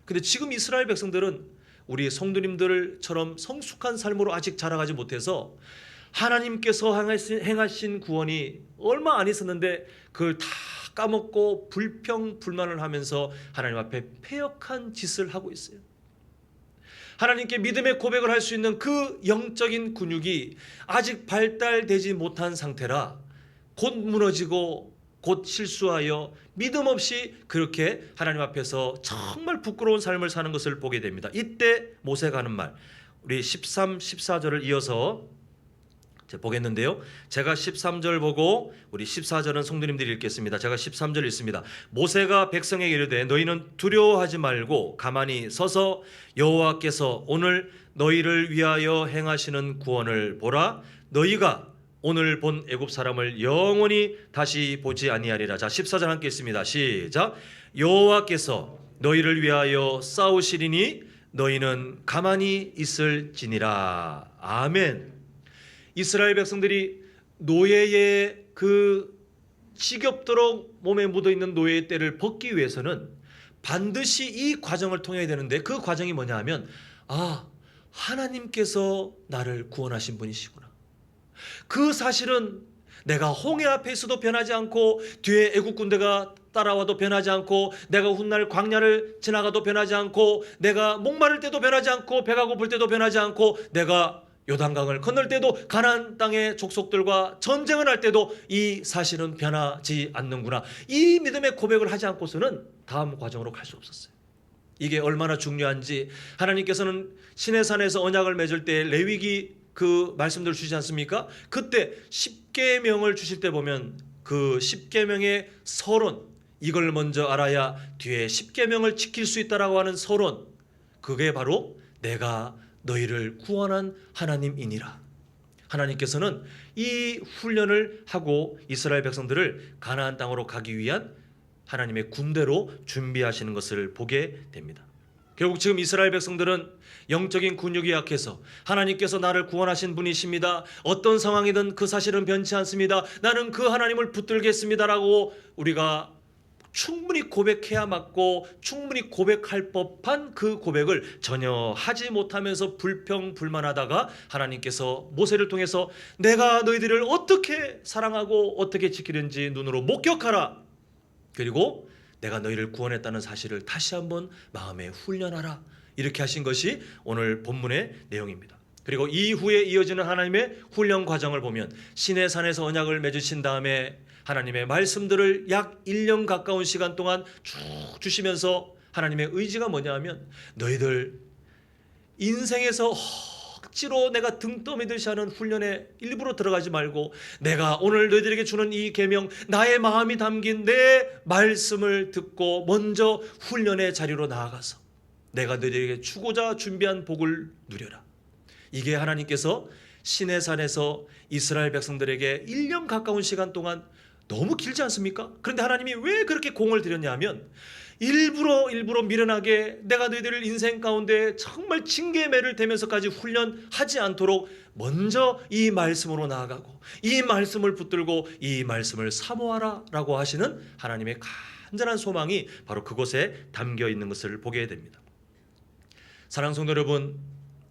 근데 지금 이스라엘 백성들은 우리 성도님들처럼 성숙한 삶으로 아직 자라가지 못해서 하나님께서 행하신 구원이 얼마 안 있었는데 그걸 다 까먹고 불평불만을 하면서 하나님 앞에 패역한 짓을 하고 있어요. 하나님께 믿음의 고백을 할 수 있는 그 영적인 근육이 아직 발달되지 못한 상태라 곧 무너지고 곧 실수하여 믿음 없이 그렇게 하나님 앞에서 정말 부끄러운 삶을 사는 것을 보게 됩니다. 이때 모세가 하는 말, 우리 13, 14절을 이어서 보겠는데요. 제가 13절 보고 우리 14절은 성도님들이 읽겠습니다. 제가 13절 읽습니다. 모세가 백성에게 이르되 너희는 두려워하지 말고 가만히 서서 여호와께서 오늘 너희를 위하여 행하시는 구원을 보라. 너희가 오늘 본 애굽 사람을 영원히 다시 보지 아니하리라. 자, 14절 함께 읽습니다. 시작. 여호와께서 너희를 위하여 싸우시리니 너희는 가만히 있을지니라. 아멘. 이스라엘 백성들이 노예의 그 지겹도록 몸에 묻어있는 노예의 때를 벗기 위해서는 반드시 이 과정을 통해야 되는데, 그 과정이 뭐냐 하면, 하나님께서 나를 구원하신 분이시구나. 그 사실은 내가 홍해 앞에 있어도 변하지 않고, 뒤에 애국 군대가 따라와도 변하지 않고, 내가 훗날 광야를 지나가도 변하지 않고, 내가 목마를 때도 변하지 않고, 배가 고플 때도 변하지 않고, 내가 요단강을 건널 때도, 가나안 땅의 족속들과 전쟁을 할 때도 이 사실은 변하지 않는구나. 이 믿음의 고백을 하지 않고서는 다음 과정으로 갈 수 없었어요. 이게 얼마나 중요한지, 하나님께서는 시내산에서 언약을 맺을 때 레위기 그 말씀들을 주시지 않습니까? 그때 십계명을 주실 때 보면 그 십계명의 서론, 이걸 먼저 알아야 뒤에 십계명을 지킬 수 있다라고 하는 서론, 그게 바로 내가 너희를 구원한 하나님이니라. 하나님께서는 이 훈련을 하고 이스라엘 백성들을 가나안 땅으로 가기 위한 하나님의 군대로 준비하시는 것을 보게 됩니다. 결국 지금 이스라엘 백성들은 영적인 근육이 약해서 하나님께서 나를 구원하신 분이십니다, 어떤 상황이든 그 사실은 변치 않습니다, 나는 그 하나님을 붙들겠습니다라고 우리가 충분히 고백해야 맞고 충분히 고백할 법한 그 고백을 전혀 하지 못하면서 불평불만하다가 하나님께서 모세를 통해서 내가 너희들을 어떻게 사랑하고 어떻게 지키는지 눈으로 목격하라, 그리고 내가 너희를 구원했다는 사실을 다시 한번 마음에 훈련하라, 이렇게 하신 것이 오늘 본문의 내용입니다. 그리고 이후에 이어지는 하나님의 훈련 과정을 보면 시내산에서 언약을 맺으신 다음에 하나님의 말씀들을 약 1년 가까운 시간 동안 쭉 주시면서 하나님의 의지가 뭐냐 하면, 너희들 인생에서 억지로 내가 등 떠미듯이 하는 훈련에 일부러 들어가지 말고, 내가 오늘 너희들에게 주는 이 계명, 나의 마음이 담긴 내 말씀을 듣고 먼저 훈련의 자리로 나아가서 내가 너희들에게 주고자 준비한 복을 누려라. 이게 하나님께서 시내산에서 이스라엘 백성들에게 1년 가까운 시간 동안, 너무 길지 않습니까? 그런데 하나님이 왜 그렇게 공을 들였냐 하면, 일부러 미련하게 내가 너희들을 인생 가운데 정말 징계의 매를 대면서까지 훈련하지 않도록 먼저 이 말씀으로 나아가고 이 말씀을 붙들고 이 말씀을 사모하라 라고 하시는 하나님의 간절한 소망이 바로 그곳에 담겨 있는 것을 보게 됩니다. 사랑하는 성도 여러분,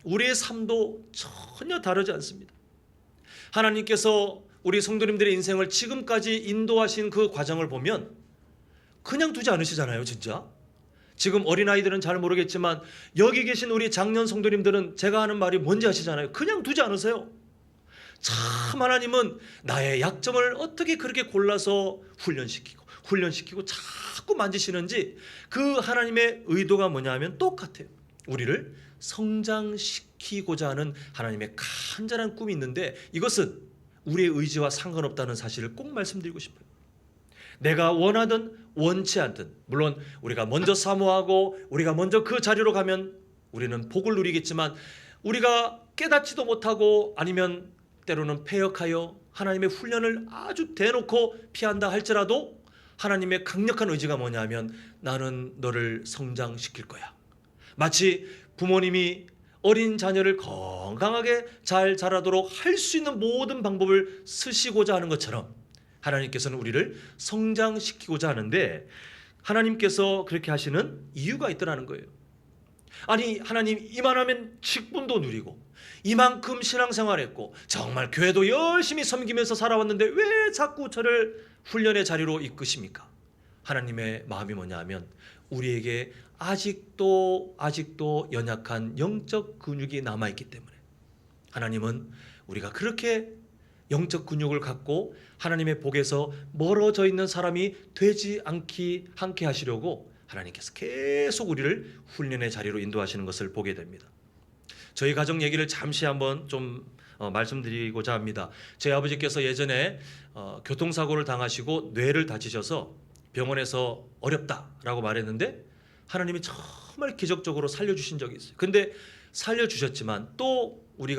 우리의 삶도 전혀 다르지 않습니다. 하나님께서 우리 성도님들의 인생을 지금까지 인도하신 그 과정을 보면 그냥 두지 않으시잖아요. 진짜 지금 어린아이들은 잘 모르겠지만 여기 계신 우리 장년 성도님들은 제가 하는 말이 뭔지 아시잖아요. 그냥 두지 않으세요. 참 하나님은 나의 약점을 어떻게 그렇게 골라서 훈련시키고 자꾸 만지시는지, 그 하나님의 의도가 뭐냐 하면 똑같아요. 우리를 성장시키고자 하는 하나님의 간절한 꿈이 있는데, 이것은 우리의 의지와 상관없다는 사실을 꼭 말씀드리고 싶어요. 내가 원하든 원치 않든, 물론 우리가 먼저 사모하고 우리가 먼저 그 자리로 가면 우리는 복을 누리겠지만, 우리가 깨닫지도 못하고 아니면 때로는 패역하여 하나님의 훈련을 아주 대놓고 피한다 할지라도 하나님의 강력한 의지가 뭐냐면, 나는 너를 성장시킬 거야. 마치 부모님이 어린 자녀를 건강하게 잘 자라도록 할 수 있는 모든 방법을 쓰시고자 하는 것처럼 하나님께서는 우리를 성장시키고자 하는데, 하나님께서 그렇게 하시는 이유가 있더라는 거예요. 아니, 하나님 이만하면 직분도 누리고 이만큼 신앙생활했고 정말 교회도 열심히 섬기면서 살아왔는데 왜 자꾸 저를 훈련의 자리로 이끄십니까? 하나님의 마음이 뭐냐 하면, 우리에게 아직도 연약한 영적 근육이 남아있기 때문에 하나님은 우리가 그렇게 영적 근육을 갖고 하나님의 복에서 멀어져 있는 사람이 되지 않게 하시려고 하나님께서 계속 우리를 훈련의 자리로 인도하시는 것을 보게 됩니다. 저희 가정 얘기를 잠시 한번 좀 말씀드리고자 합니다. 저희 아버지께서 예전에 교통사고를 당하시고 뇌를 다치셔서 병원에서 어렵다라고 말했는데 하나님이 정말 기적적으로 살려주신 적이 있어요. 근데 살려주셨지만 또 우리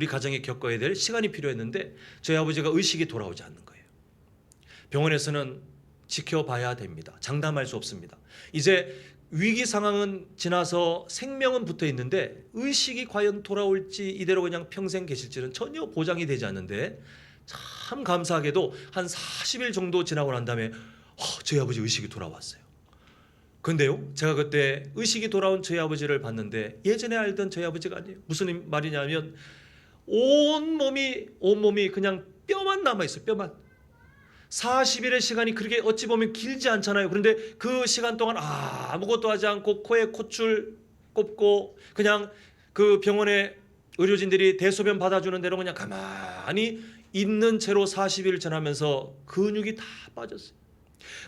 가정에 겪어야 될 시간이 필요했는데 저희 아버지가 의식이 돌아오지 않는 거예요. 병원에서는 지켜봐야 됩니다. 장담할 수 없습니다. 이제 위기 상황은 지나서 생명은 붙어 있는데 의식이 과연 돌아올지 이대로 그냥 평생 계실지는 전혀 보장이 되지 않는데 참 감사하게도 한 40일 정도 지나고 난 다음에 저희 아버지 의식이 돌아왔어요. 근데요, 제가 그때 의식이 돌아온 저희 아버지를 봤는데 예전에 알던 저희 아버지가 아니에요. 무슨 말이냐면 온몸이 그냥 뼈만 남아있어요. 뼈만. 40일의 시간이 그렇게 어찌 보면 길지 않잖아요. 그런데 그 시간 동안 아무것도 하지 않고 코에 콧줄 꼽고 그냥 그 병원에 의료진들이 대소변 받아주는 대로 그냥 가만히 있는 채로 40일 지나면서 근육이 다 빠졌어요.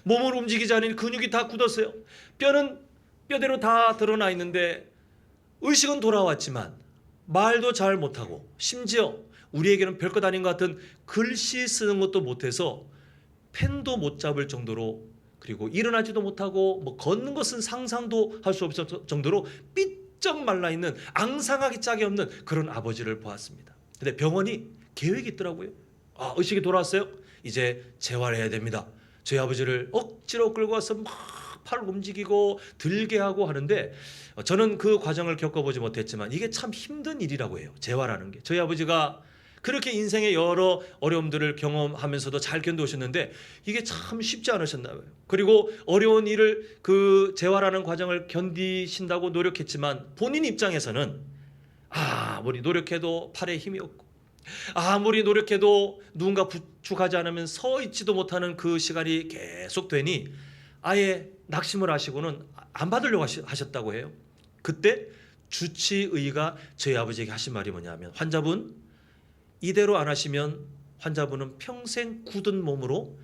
몸을 움직이지 않으니 근육이 다 굳었어요. 뼈는 뼈대로 다 드러나 있는데 의식은 돌아왔지만 말도 잘 못하고 심지어 우리에게는 별것 아닌 것 같은 글씨 쓰는 것도 못해서 펜도 못 잡을 정도로, 그리고 일어나지도 못하고 뭐 걷는 것은 상상도 할 수 없을 정도로 삐쩍 말라있는 앙상하기 짝이 없는 그런 아버지를 보았습니다. 근데 병원이 계획이 있더라고요. 의식이 돌아왔어요. 이제 재활해야 됩니다. 저희 아버지를 억지로 끌고 와서 막 팔 움직이고 들게 하고 하는데 저는 그 과정을 겪어보지 못했지만 이게 참 힘든 일이라고 해요. 재활하는 게. 저희 아버지가 그렇게 인생의 여러 어려움들을 경험하면서도 잘 견뎌오셨는데 이게 참 쉽지 않으셨나 봐요. 그리고 어려운 일을 그 재활하는 과정을 견디신다고 노력했지만 본인 입장에서는 아무리 노력해도 팔에 힘이 없고 아무리 노력해도 누군가 부축하지 않으면 서 있지도 못하는 그 시간이 계속 되니 아예 낙심을 하시고는 안 받으려고 하셨다고 해요. 그때 주치의가 저희 아버지에게 하신 말이 뭐냐면 환자분 이대로 안 하시면 환자분은 평생 굳은 몸으로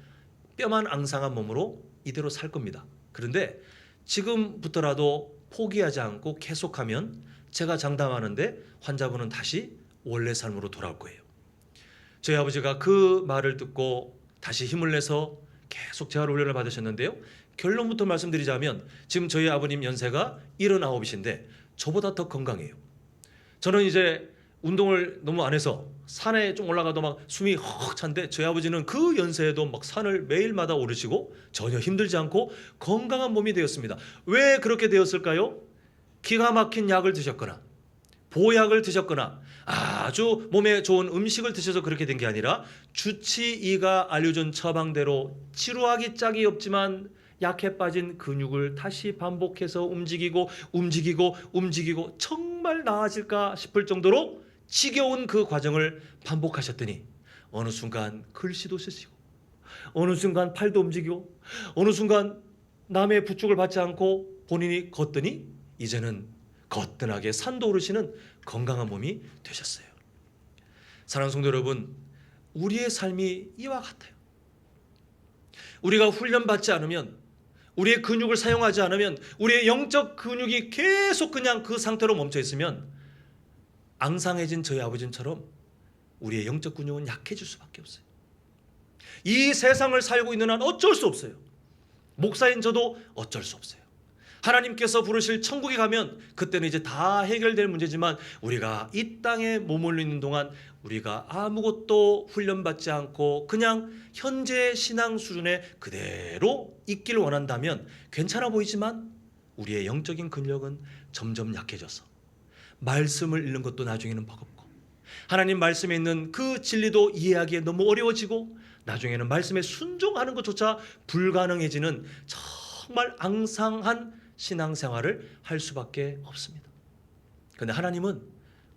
뼈만 앙상한 몸으로 이대로 살 겁니다. 그런데 지금부터라도 포기하지 않고 계속하면 제가 장담하는데 환자분은 다시 원래 삶으로 돌아올 거예요. 저희 아버지가 그 말을 듣고 다시 힘을 내서 계속 재활 훈련을 받으셨는데요. 결론부터 말씀드리자면 지금 저희 아버님 연세가 79이신데 저보다 더 건강해요. 저는 이제 운동을 너무 안 해서 산에 좀 올라가도 막 숨이 헉 찬데 저희 아버지는 그 연세에도 막 산을 매일마다 오르시고 전혀 힘들지 않고 건강한 몸이 되었습니다. 왜 그렇게 되었을까요? 기가 막힌 약을 드셨거나 보약을 드셨거나 아주 몸에 좋은 음식을 드셔서 그렇게 된 게 아니라 주치의가 알려준 처방대로 치료하기 짝이 없지만 약해 빠진 근육을 다시 반복해서 움직이고 정말 나아질까 싶을 정도로 지겨운 그 과정을 반복하셨더니 어느 순간 글씨도 쓰시고 어느 순간 팔도 움직이고 어느 순간 남의 부축을 받지 않고 본인이 걷더니 이제는 거뜬하게 산도 오르시는 건강한 몸이 되셨어요. 사랑하는 성도 여러분, 우리의 삶이 이와 같아요. 우리가 훈련받지 않으면, 우리의 근육을 사용하지 않으면, 우리의 영적 근육이 계속 그냥 그 상태로 멈춰 있으면 앙상해진 저희 아버지처럼 우리의 영적 근육은 약해질 수밖에 없어요. 이 세상을 살고 있는 한 어쩔 수 없어요. 목사인 저도 어쩔 수 없어요. 하나님께서 부르실 천국에 가면 그때는 이제 다 해결될 문제지만 우리가 이 땅에 머물러 있는 동안 우리가 아무것도 훈련받지 않고 그냥 현재 신앙 수준에 그대로 있기를 원한다면 괜찮아 보이지만 우리의 영적인 근력은 점점 약해져서 말씀을 읽는 것도 나중에는 버겁고 하나님 말씀에 있는 그 진리도 이해하기에 너무 어려워지고 나중에는 말씀에 순종하는 것조차 불가능해지는 정말 앙상한 신앙생활을 할 수밖에 없습니다. 그런데 하나님은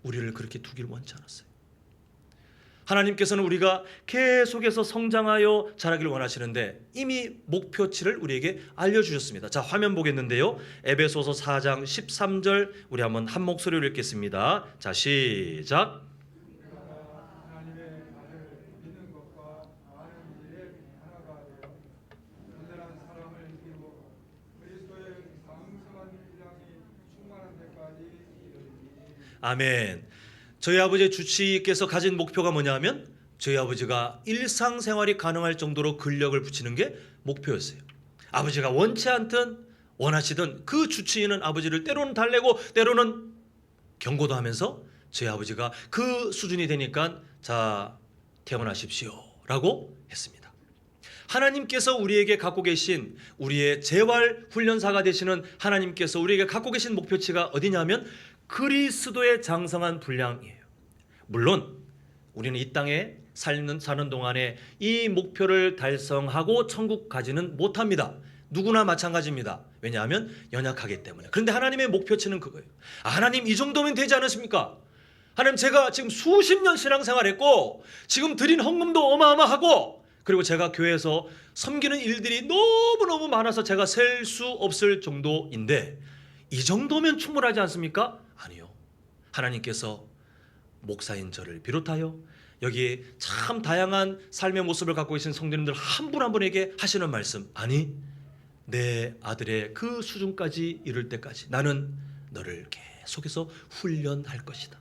우리를 그렇게 두기를 원치 않았어요. 하나님께서는 우리가 계속해서 성장하여 자라기를 원하시는데 이미 목표치를 우리에게 알려주셨습니다. 자, 화면 보겠는데요. 에베소서 4장 13절 우리 한번 한 목소리로 읽겠습니다. 자, 시작. 아멘. 저희 아버지의 주치께서 가진 목표가 뭐냐면 저희 아버지가 일상생활이 가능할 정도로 근력을 붙이는 게 목표였어요. 아버지가 원치 않든 원하시든 그 주치의는 아버지를 때로는 달래고 때로는 경고도 하면서 저희 아버지가 그 수준이 되니까 자, 태어나십시오 라고 했습니다. 하나님께서 우리에게 갖고 계신 우리의 재활 훈련사가 되시는 하나님께서 우리에게 갖고 계신 목표치가 어디냐면 그리스도의 장성한 분량이에요. 물론 우리는 이 땅에 사는 동안에 이 목표를 달성하고 천국 가지는 못합니다. 누구나 마찬가지입니다. 왜냐하면 연약하기 때문에. 그런데 하나님의 목표치는 그거예요. 하나님 이 정도면 되지 않으십니까? 하나님 제가 지금 수십 년 신앙생활했고 지금 드린 헌금도 어마어마하고 그리고 제가 교회에서 섬기는 일들이 너무너무 많아서 제가 셀 수 없을 정도인데 이 정도면 충분하지 않습니까? 아니요. 하나님께서 목사인 저를 비롯하여 여기 참 다양한 삶의 모습을 갖고 계신 성도님들 한 분 한 분에게 하시는 말씀, 아니 내 아들의 그 수준까지 이룰 때까지 나는 너를 계속해서 훈련할 것이다.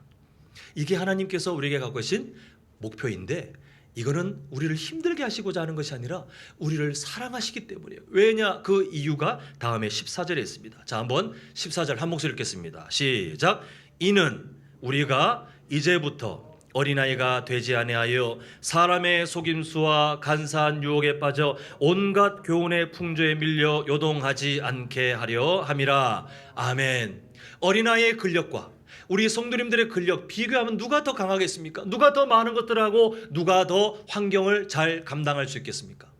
이게 하나님께서 우리에게 갖고 계신 목표인데 이거는 우리를 힘들게 하시고자 하는 것이 아니라 우리를 사랑하시기 때문이에요. 왜냐? 그 이유가 다음에 14절에 있습니다. 자, 한번 14절 한 목소리 읽겠습니다. 시작. 이는 우리가 이제부터 어린아이가 되지 아니하여 사람의 속임수와 간사한 유혹에 빠져 온갖 교훈의 풍조에 밀려 요동하지 않게 하려 함이라. 아멘. 어린아이의 근력과 우리 성도님들의 근력 비교하면 누가 더 강하겠습니까? 누가 더 많은 것들하고 누가 더 환경을 잘 감당할 수 있겠습니까?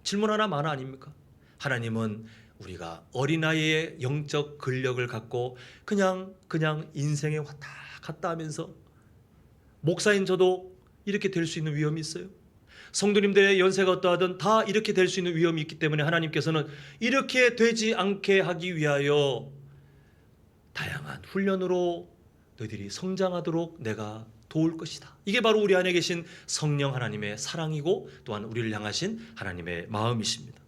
질문 하나 많아 아닙니까? 하나님은 우리가 어린아이의 영적 근력을 갖고 그냥 인생에 왔다 갔다 하면서 목사인 저도 이렇게 될 수 있는 위험이 있어요. 성도님들의 연세가 어떠하든 다 이렇게 될 수 있는 위험이 있기 때문에 하나님께서는 이렇게 되지 않게 하기 위하여 다양한 훈련으로 너희들이 성장하도록 내가 도울 것이다. 이게 바로 우리 안에 계신 성령 하나님의 사랑이고 또한 우리를 향하신 하나님의 마음이십니다.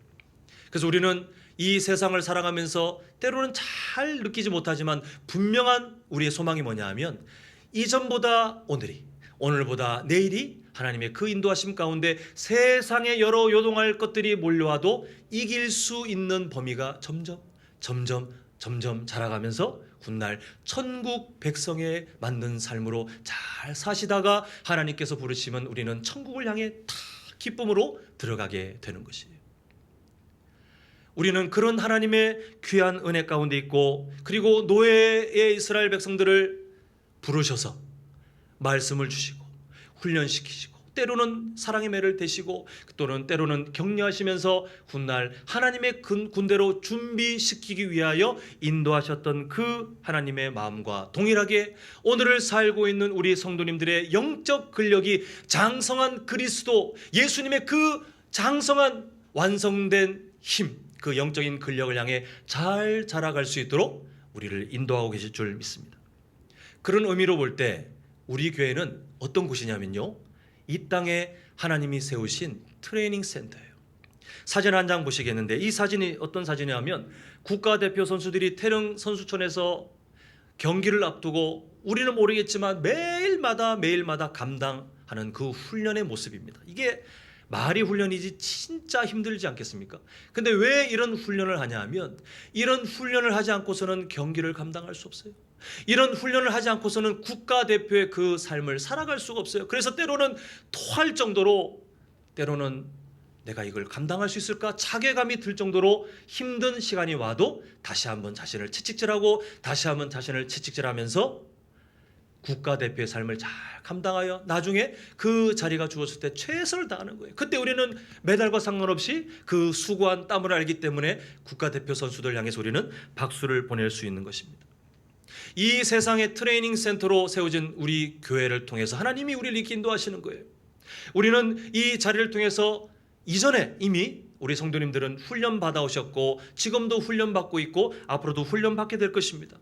그래서 우리는 이 세상을 살아가면서 때로는 잘 느끼지 못하지만 분명한 우리의 소망이 뭐냐 하면 이전보다 오늘이, 오늘보다 내일이 하나님의 그 인도하심 가운데 세상에 여러 요동할 것들이 몰려와도 이길 수 있는 범위가 점점 자라가면서 훗날 천국 백성에 맞는 삶으로 잘 사시다가 하나님께서 부르시면 우리는 천국을 향해 다 기쁨으로 들어가게 되는 것이에요. 우리는 그런 하나님의 귀한 은혜 가운데 있고 그리고 노예의 이스라엘 백성들을 부르셔서 말씀을 주시고 훈련시키시고 때로는 사랑의 매를 대시고 또는 때로는 격려하시면서 훗날 하나님의 군대로 준비시키기 위하여 인도하셨던 그 하나님의 마음과 동일하게 오늘을 살고 있는 우리 성도님들의 영적 근력이 장성한 그리스도 예수님의 그 장성한 완성된 힘, 그 영적인 근력을 향해 잘 자라갈 수 있도록 우리를 인도하고 계실 줄 믿습니다. 그런 의미로 볼 때 우리 교회는 어떤 곳이냐면요, 이 땅에 하나님이 세우신 트레이닝 센터예요. 사진 한 장 보시겠는데 이 사진이 어떤 사진이냐면 국가대표 선수들이 태릉 선수촌에서 경기를 앞두고 우리는 모르겠지만 매일마다 감당하는 그 훈련의 모습입니다. 이게 말이 훈련이지 진짜 힘들지 않겠습니까? 근데 왜 이런 훈련을 하냐 하면 이런 훈련을 하지 않고서는 경기를 감당할 수 없어요. 이런 훈련을 하지 않고서는 국가대표의 그 삶을 살아갈 수가 없어요. 그래서 때로는 토할 정도로 때로는 내가 이걸 감당할 수 있을까 자괴감이 들 정도로 힘든 시간이 와도 다시 한번 자신을 채찍질하고 다시 한번 자신을 채찍질하면서 국가대표의 삶을 잘 감당하여 나중에 그 자리가 주어질 때 최선을 다하는 거예요. 그때 우리는 메달과 상관없이 그 수고한 땀을 알기 때문에 국가대표 선수들 향해서 우리는 박수를 보낼 수 있는 것입니다. 이 세상의 트레이닝 센터로 세워진 우리 교회를 통해서 하나님이 우리를 이렇게 인도하시는 거예요. 우리는 이 자리를 통해서 이전에 이미 우리 성도님들은 훈련 받아오셨고 지금도 훈련 받고 있고 앞으로도 훈련 받게 될 것입니다.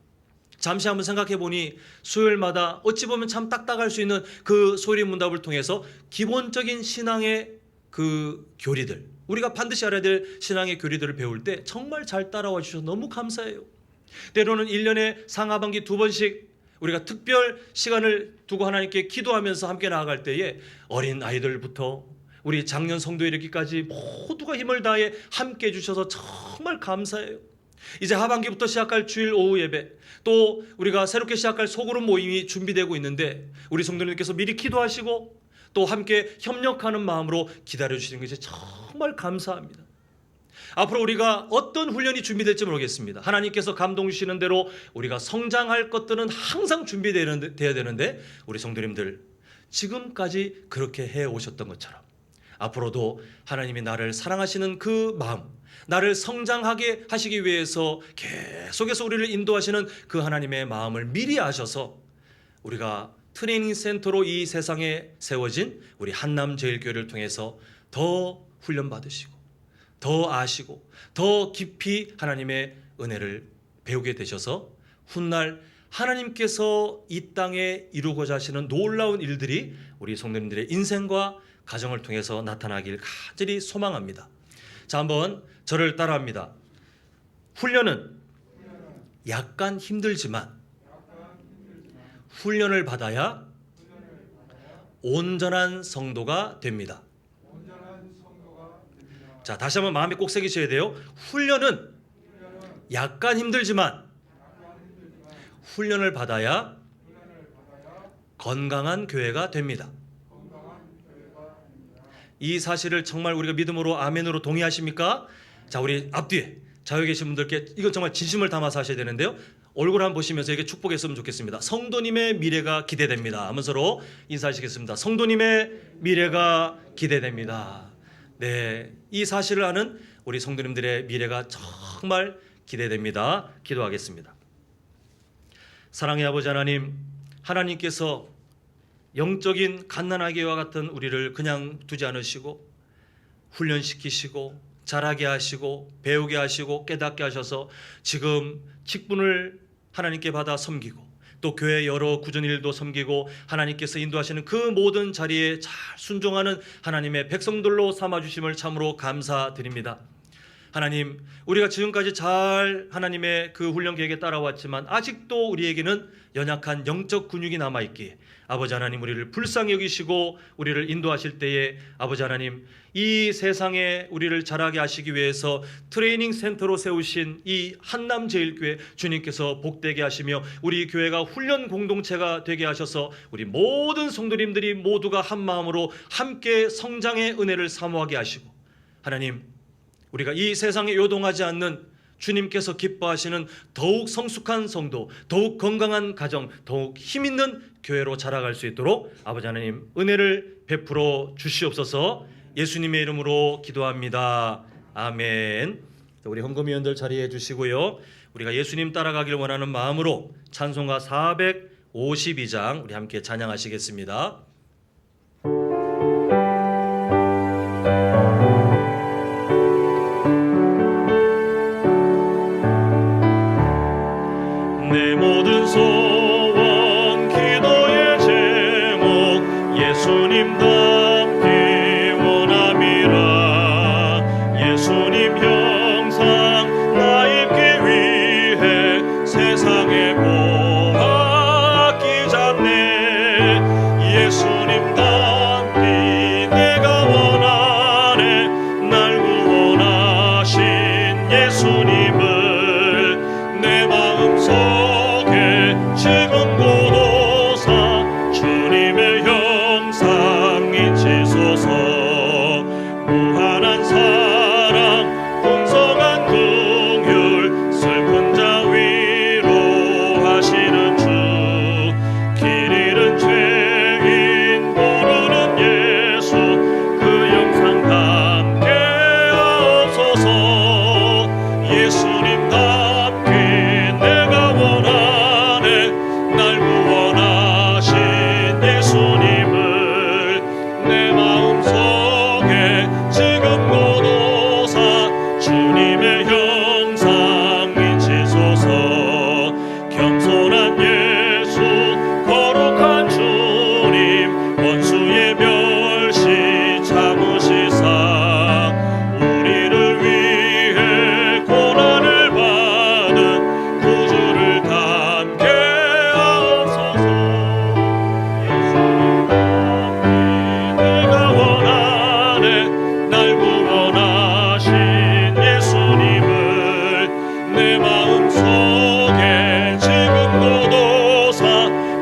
잠시 한번 생각해 보니 수요일마다 어찌 보면 참 딱딱할 수 있는 그 소리문답을 통해서 기본적인 신앙의 그 교리들, 우리가 반드시 알아야 될 신앙의 교리들을 배울 때 정말 잘 따라와 주셔서 너무 감사해요. 때로는 1년에 상하반기 2번씩 우리가 특별 시간을 두고 하나님께 기도하면서 함께 나아갈 때에 어린 아이들부터 우리 장년 성도에 이르기까지 모두가 힘을 다해 함께 해주셔서 정말 감사해요. 이제 하반기부터 시작할 주일 오후 예배, 또 우리가 새롭게 시작할 소그룹 모임이 준비되고 있는데 우리 성도님께서 미리 기도하시고 또 함께 협력하는 마음으로 기다려주시는 것이 정말 감사합니다. 앞으로 우리가 어떤 훈련이 준비될지 모르겠습니다. 하나님께서 감동 주시는 대로 우리가 성장할 것들은 항상 준비되어야 되는데 우리 성도님들 지금까지 그렇게 해오셨던 것처럼 앞으로도 하나님이 나를 사랑하시는 그 마음, 나를 성장하게 하시기 위해서 계속해서 우리를 인도하시는 그 하나님의 마음을 미리 아셔서 우리가 트레이닝 센터로 이 세상에 세워진 우리 한남제일교회를 통해서 더 훈련받으시고 더 아시고 더 깊이 하나님의 은혜를 배우게 되셔서 훗날 하나님께서 이 땅에 이루고자 하시는 놀라운 일들이 우리 성도님들의 인생과 가정을 통해서 나타나길 간절히 소망합니다. 자, 한번 저를 따라합니다. 훈련은 약간 힘들지만 훈련을 받아야 온전한 성도가 됩니다. 자, 다시 한번 마음에 꼭 새기셔야 돼요. 훈련은 약간 힘들지만 훈련을 받아야 건강한 교회가 됩니다. 이 사실을 정말 우리가 믿음으로 아멘으로 동의하십니까? 자, 우리 앞뒤에 자유에 계신 분들께 이건 정말 진심을 담아서 하셔야 되는데요. 얼굴 한번 보시면서 이게 축복했으면 좋겠습니다. 성도님의 미래가 기대됩니다 하면서 서로 인사하시겠습니다. 성도님의 미래가 기대됩니다. 네, 이 사실을 아는 우리 성도님들의 미래가 정말 기대됩니다. 기도하겠습니다. 사랑의 아버지 하나님, 하나님께서 영적인 갓난아기와 같은 우리를 그냥 두지 않으시고 훈련시키시고 자라게 하시고 배우게 하시고 깨닫게 하셔서 지금 직분을 하나님께 받아 섬기고 또 교회 여러 구전 일도 섬기고 하나님께서 인도하시는 그 모든 자리에 잘 순종하는 하나님의 백성들로 삼아주심을 참으로 감사드립니다. 하나님, 우리가 지금까지 잘 하나님의 그 훈련 계획에 따라왔지만 아직도 우리에게는 연약한 영적 근육이 남아있기에 아버지 하나님, 우리를 불쌍히 여기시고 우리를 인도하실 때에 아버지 하나님, 이 세상에 우리를 자라게 하시기 위해서 트레이닝 센터로 세우신 이 한남제일교회 주님께서 복되게 하시며 우리 교회가 훈련 공동체가 되게 하셔서 우리 모든 성도님들이 모두가 한 마음으로 함께 성장의 은혜를 사모하게 하시고 하나님, 우리가 이 세상에 요동하지 않는 주님께서 기뻐하시는 더욱 성숙한 성도, 더욱 건강한 가정, 더욱 힘있는 교회로 자라갈 수 있도록 아버지 하나님 은혜를 베풀어 주시옵소서. 예수님의 이름으로 기도합니다. 아멘. 우리 헌금위원들 자리해 주시고요. 우리가 예수님 따라가길 원하는 마음으로 찬송가 452장 우리 함께 찬양하시겠습니다. 내 모든 소원 기도의 제목 예수님답게 원함이라. 예수님 형상 나 입기 위해 세상의 공학 기잡네. 예수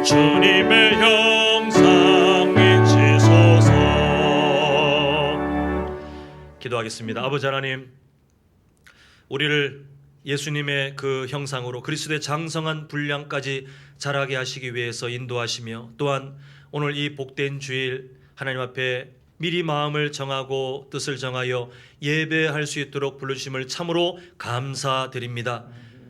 주님의 형상 미치소서. 기도하겠습니다. 아버지 하나님, 우리를 예수님의 그 형상으로 그리스도의 장성한 분량까지 자라게 하시기 위해서 인도하시며, 또한 오늘 이 복된 주일 하나님 앞에 미리 마음을 정하고 뜻을 정하여 예배할 수 있도록 불러주심을 참으로 감사드립니다.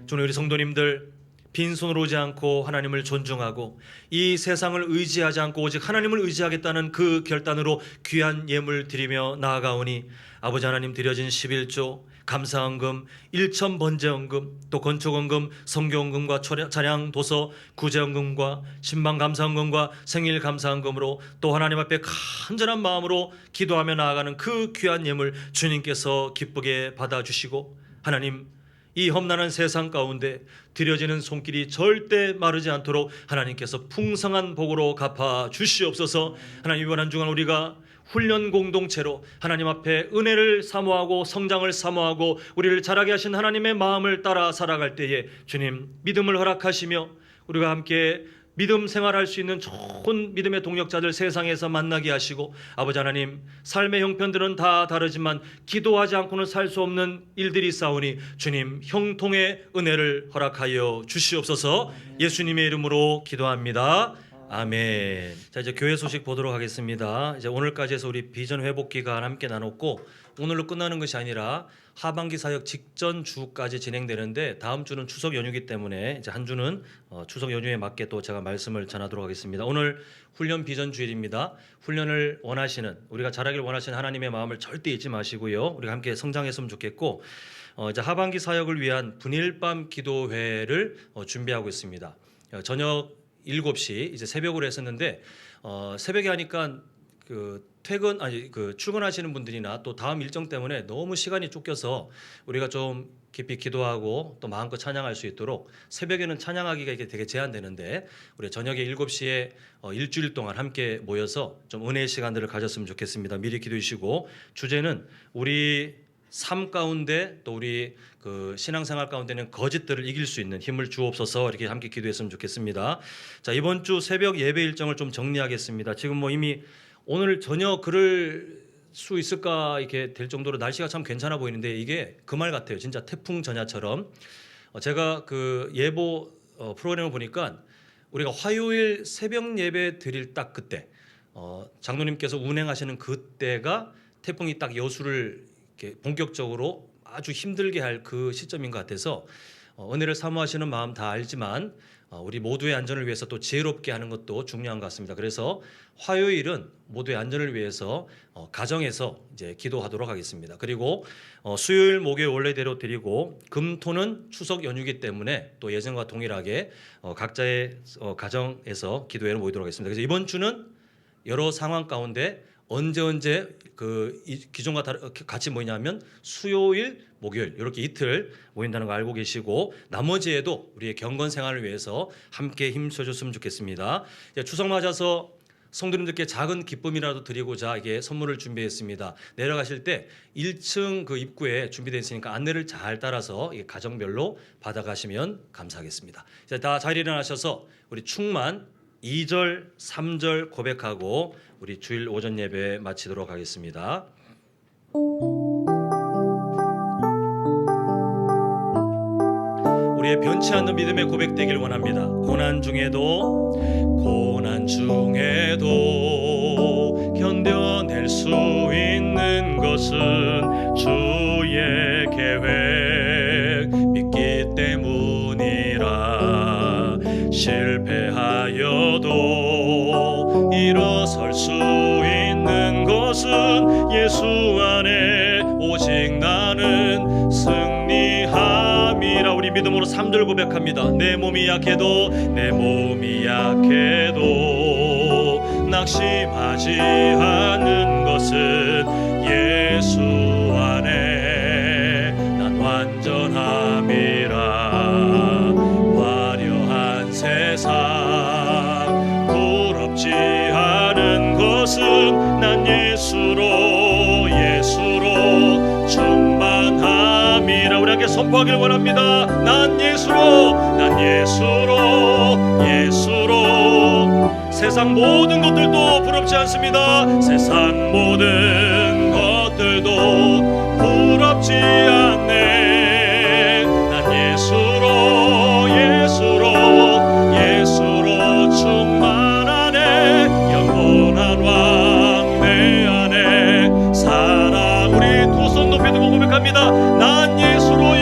주님, 우리 성도님들 빈손으로 오지 않고 하나님을 존중하고 이 세상을 의지하지 않고 오직 하나님을 의지하겠다는 그 결단으로 귀한 예물 드리며 나아가오니, 아버지 하나님 드려진 11조 감사헌금, 일천번제헌금, 또 건축헌금, 성교헌금과 찬양 도서 구제헌금과 신방감사헌금과 생일감사헌금으로 또 하나님 앞에 간절한 마음으로 기도하며 나아가는 그 귀한 예물 주님께서 기쁘게 받아주시고, 하나님 이 험난한 세상 가운데 드려지는 손길이 절대 마르지 않도록 하나님께서 풍성한 복으로 갚아 주시옵소서. 하나님, 이번 한 주간 우리가 훈련 공동체로 하나님 앞에 은혜를 사모하고 성장을 사모하고 우리를 자라게 하신 하나님의 마음을 따라 살아갈 때에 주님 믿음을 허락하시며 우리가 함께 믿음 생활할 수 있는 좋은 믿음의 동력자들 세상에서 만나게 하시고, 아버지 하나님 삶의 형편들은 다 다르지만 기도하지 않고는 살 수 없는 일들이 있사오니 주님 형통의 은혜를 허락하여 주시옵소서. 예수님의 이름으로 기도합니다. 아멘. 자, 이제 교회 소식 보도록 하겠습니다. 이제 오늘까지 해서 우리 비전 회복 기간 함께 나눴고, 오늘로 끝나는 것이 아니라 하반기 사역 직전 주까지 진행되는데, 다음 주는 추석 연휴이기 때문에 이제 한 주는 추석 연휴에 맞게 또 제가 말씀을 전하도록 하겠습니다. 오늘 훈련 비전 주일입니다. 훈련을 원하시는, 우리가 자라길 원하시는 하나님의 마음을 절대 잊지 마시고요. 우리가 함께 성장했으면 좋겠고, 이제 하반기 사역을 위한 분일밤 기도회를 준비하고 있습니다. 저녁 7시 이제 새벽으로 했었는데, 새벽에 하니까 출근하시는 분들이나 또 다음 일정 때문에 너무 시간이 쫓겨서 우리가 좀 깊이 기도하고 또 마음껏 찬양할 수 있도록, 새벽에는 찬양하기가 이게 되게 제한되는데 우리 저녁에 7시에 일주일 동안 함께 모여서 좀 은혜의 시간들을 가졌으면 좋겠습니다. 미리 기도해 주시고, 주제는 우리 삶 가운데 또 우리 그 신앙생활 가운데는 거짓들을 이길 수 있는 힘을 주옵소서, 이렇게 함께 기도했으면 좋겠습니다. 자, 이번 주 새벽 예배 일정을 좀 정리하겠습니다. 지금 뭐 이미 오늘 저녁 그럴 수 있을까 이렇게 될 정도로 날씨가 참 괜찮아 보이는데, 이게 그 말 같아요. 진짜 태풍 전야처럼. 제가 그 예보 프로그램을 보니까 우리가 화요일 새벽 예배 드릴 딱 그때, 장로님께서 운행하시는 그때가 태풍이 딱 여수를 이렇게 본격적으로 아주 힘들게 할 그 시점인 것 같아서, 은혜를 사모하시는 마음 다 알지만 우리 모두의 안전을 위해서 또 지혜롭게 하는 것도 중요한 것 같습니다. 그래서 화요일은 모두의 안전을 위해서 가정에서 이제 기도하도록 하겠습니다. 그리고 수요일, 목요일 원래대로 드리고, 금토는 추석 연휴이기 때문에 또 예전과 동일하게 각자의 가정에서 기도회를 모이도록 하겠습니다. 그래서 이번 주는 여러 상황 가운데 언제 그 기존과 같이 모이냐면 수요일, 목요일 이렇게 이틀 모인다는 거 알고 계시고, 나머지에도 우리의 경건 생활을 위해서 함께 힘써줬으면 좋겠습니다. 추석 맞아서 성도님들께 작은 기쁨이라도 드리고자 이게 선물을 준비했습니다. 내려가실 때 1층 그 입구에 준비되어 있으니까 안내를 잘 따라서 가정별로 받아가시면 감사하겠습니다. 이제 다 자리에 일어나셔서 우리 충만 2절, 3절 고백하고 우리 주일 오전 예배 마치도록 하겠습니다. 우리의 변치 않는 믿음의 고백되길 원합니다. 고난 중에도 견뎌낼 수 있는 것은 주의 계획 믿기 때문이라. 실패하여도 일어설 수 있는 것은 예수 안에 오직 나는 승리함이라. 우리 믿음으로 3절 고백합니다. 내 몸이 약해도 낙심하지 않는 것은 예수 안에 난 완전함이라. 화려한 세상 부럽지 않은 것은 난 예수로 충만함이라. 우리 함께 선포하길 원합니다. 난 예수로 세상 모든 것들도 부럽지 않습니다. 세상 모든 것들도 부럽지 않네. 난 예수로 충만하네. 영원한 왕 내 안에 살아. 우리 두 손 높이 들고 고백합니다. 난 예수로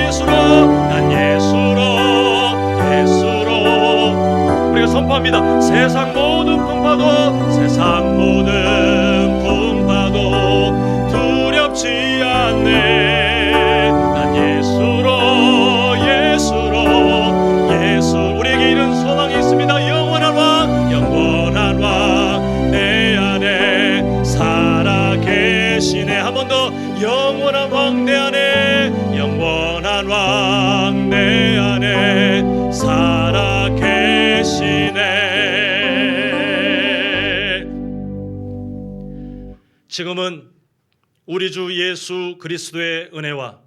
우리가 선포합니다. 세상 모든 풍파도 두렵지 않네. 난 예수로 우리에게 이런 소망이 있습니다. 영원한 왕 내 안에 살아 계시네. 한 번 더. 영원한 왕 내 안에 살아 계시네. 지금은 우리 주 예수 그리스도의 은혜와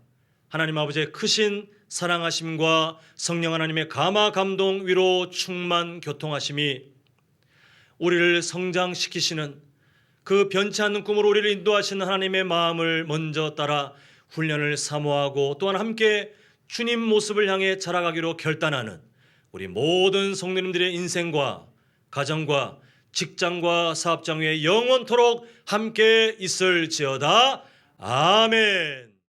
하나님 아버지의 크신 사랑하심과 성령 하나님의 감화 감동 위로 충만 교통하심이 우리를 성장시키시는 그 변치 않는 꿈으로 우리를 인도하시는 하나님의 마음을 먼저 따라 훈련을 사모하고 또한 함께 주님 모습을 향해 자라가기로 결단하는 우리 모든 성도님들의 인생과 가정과 직장과 사업장 위에 영원토록 함께 있을지어다. 아멘.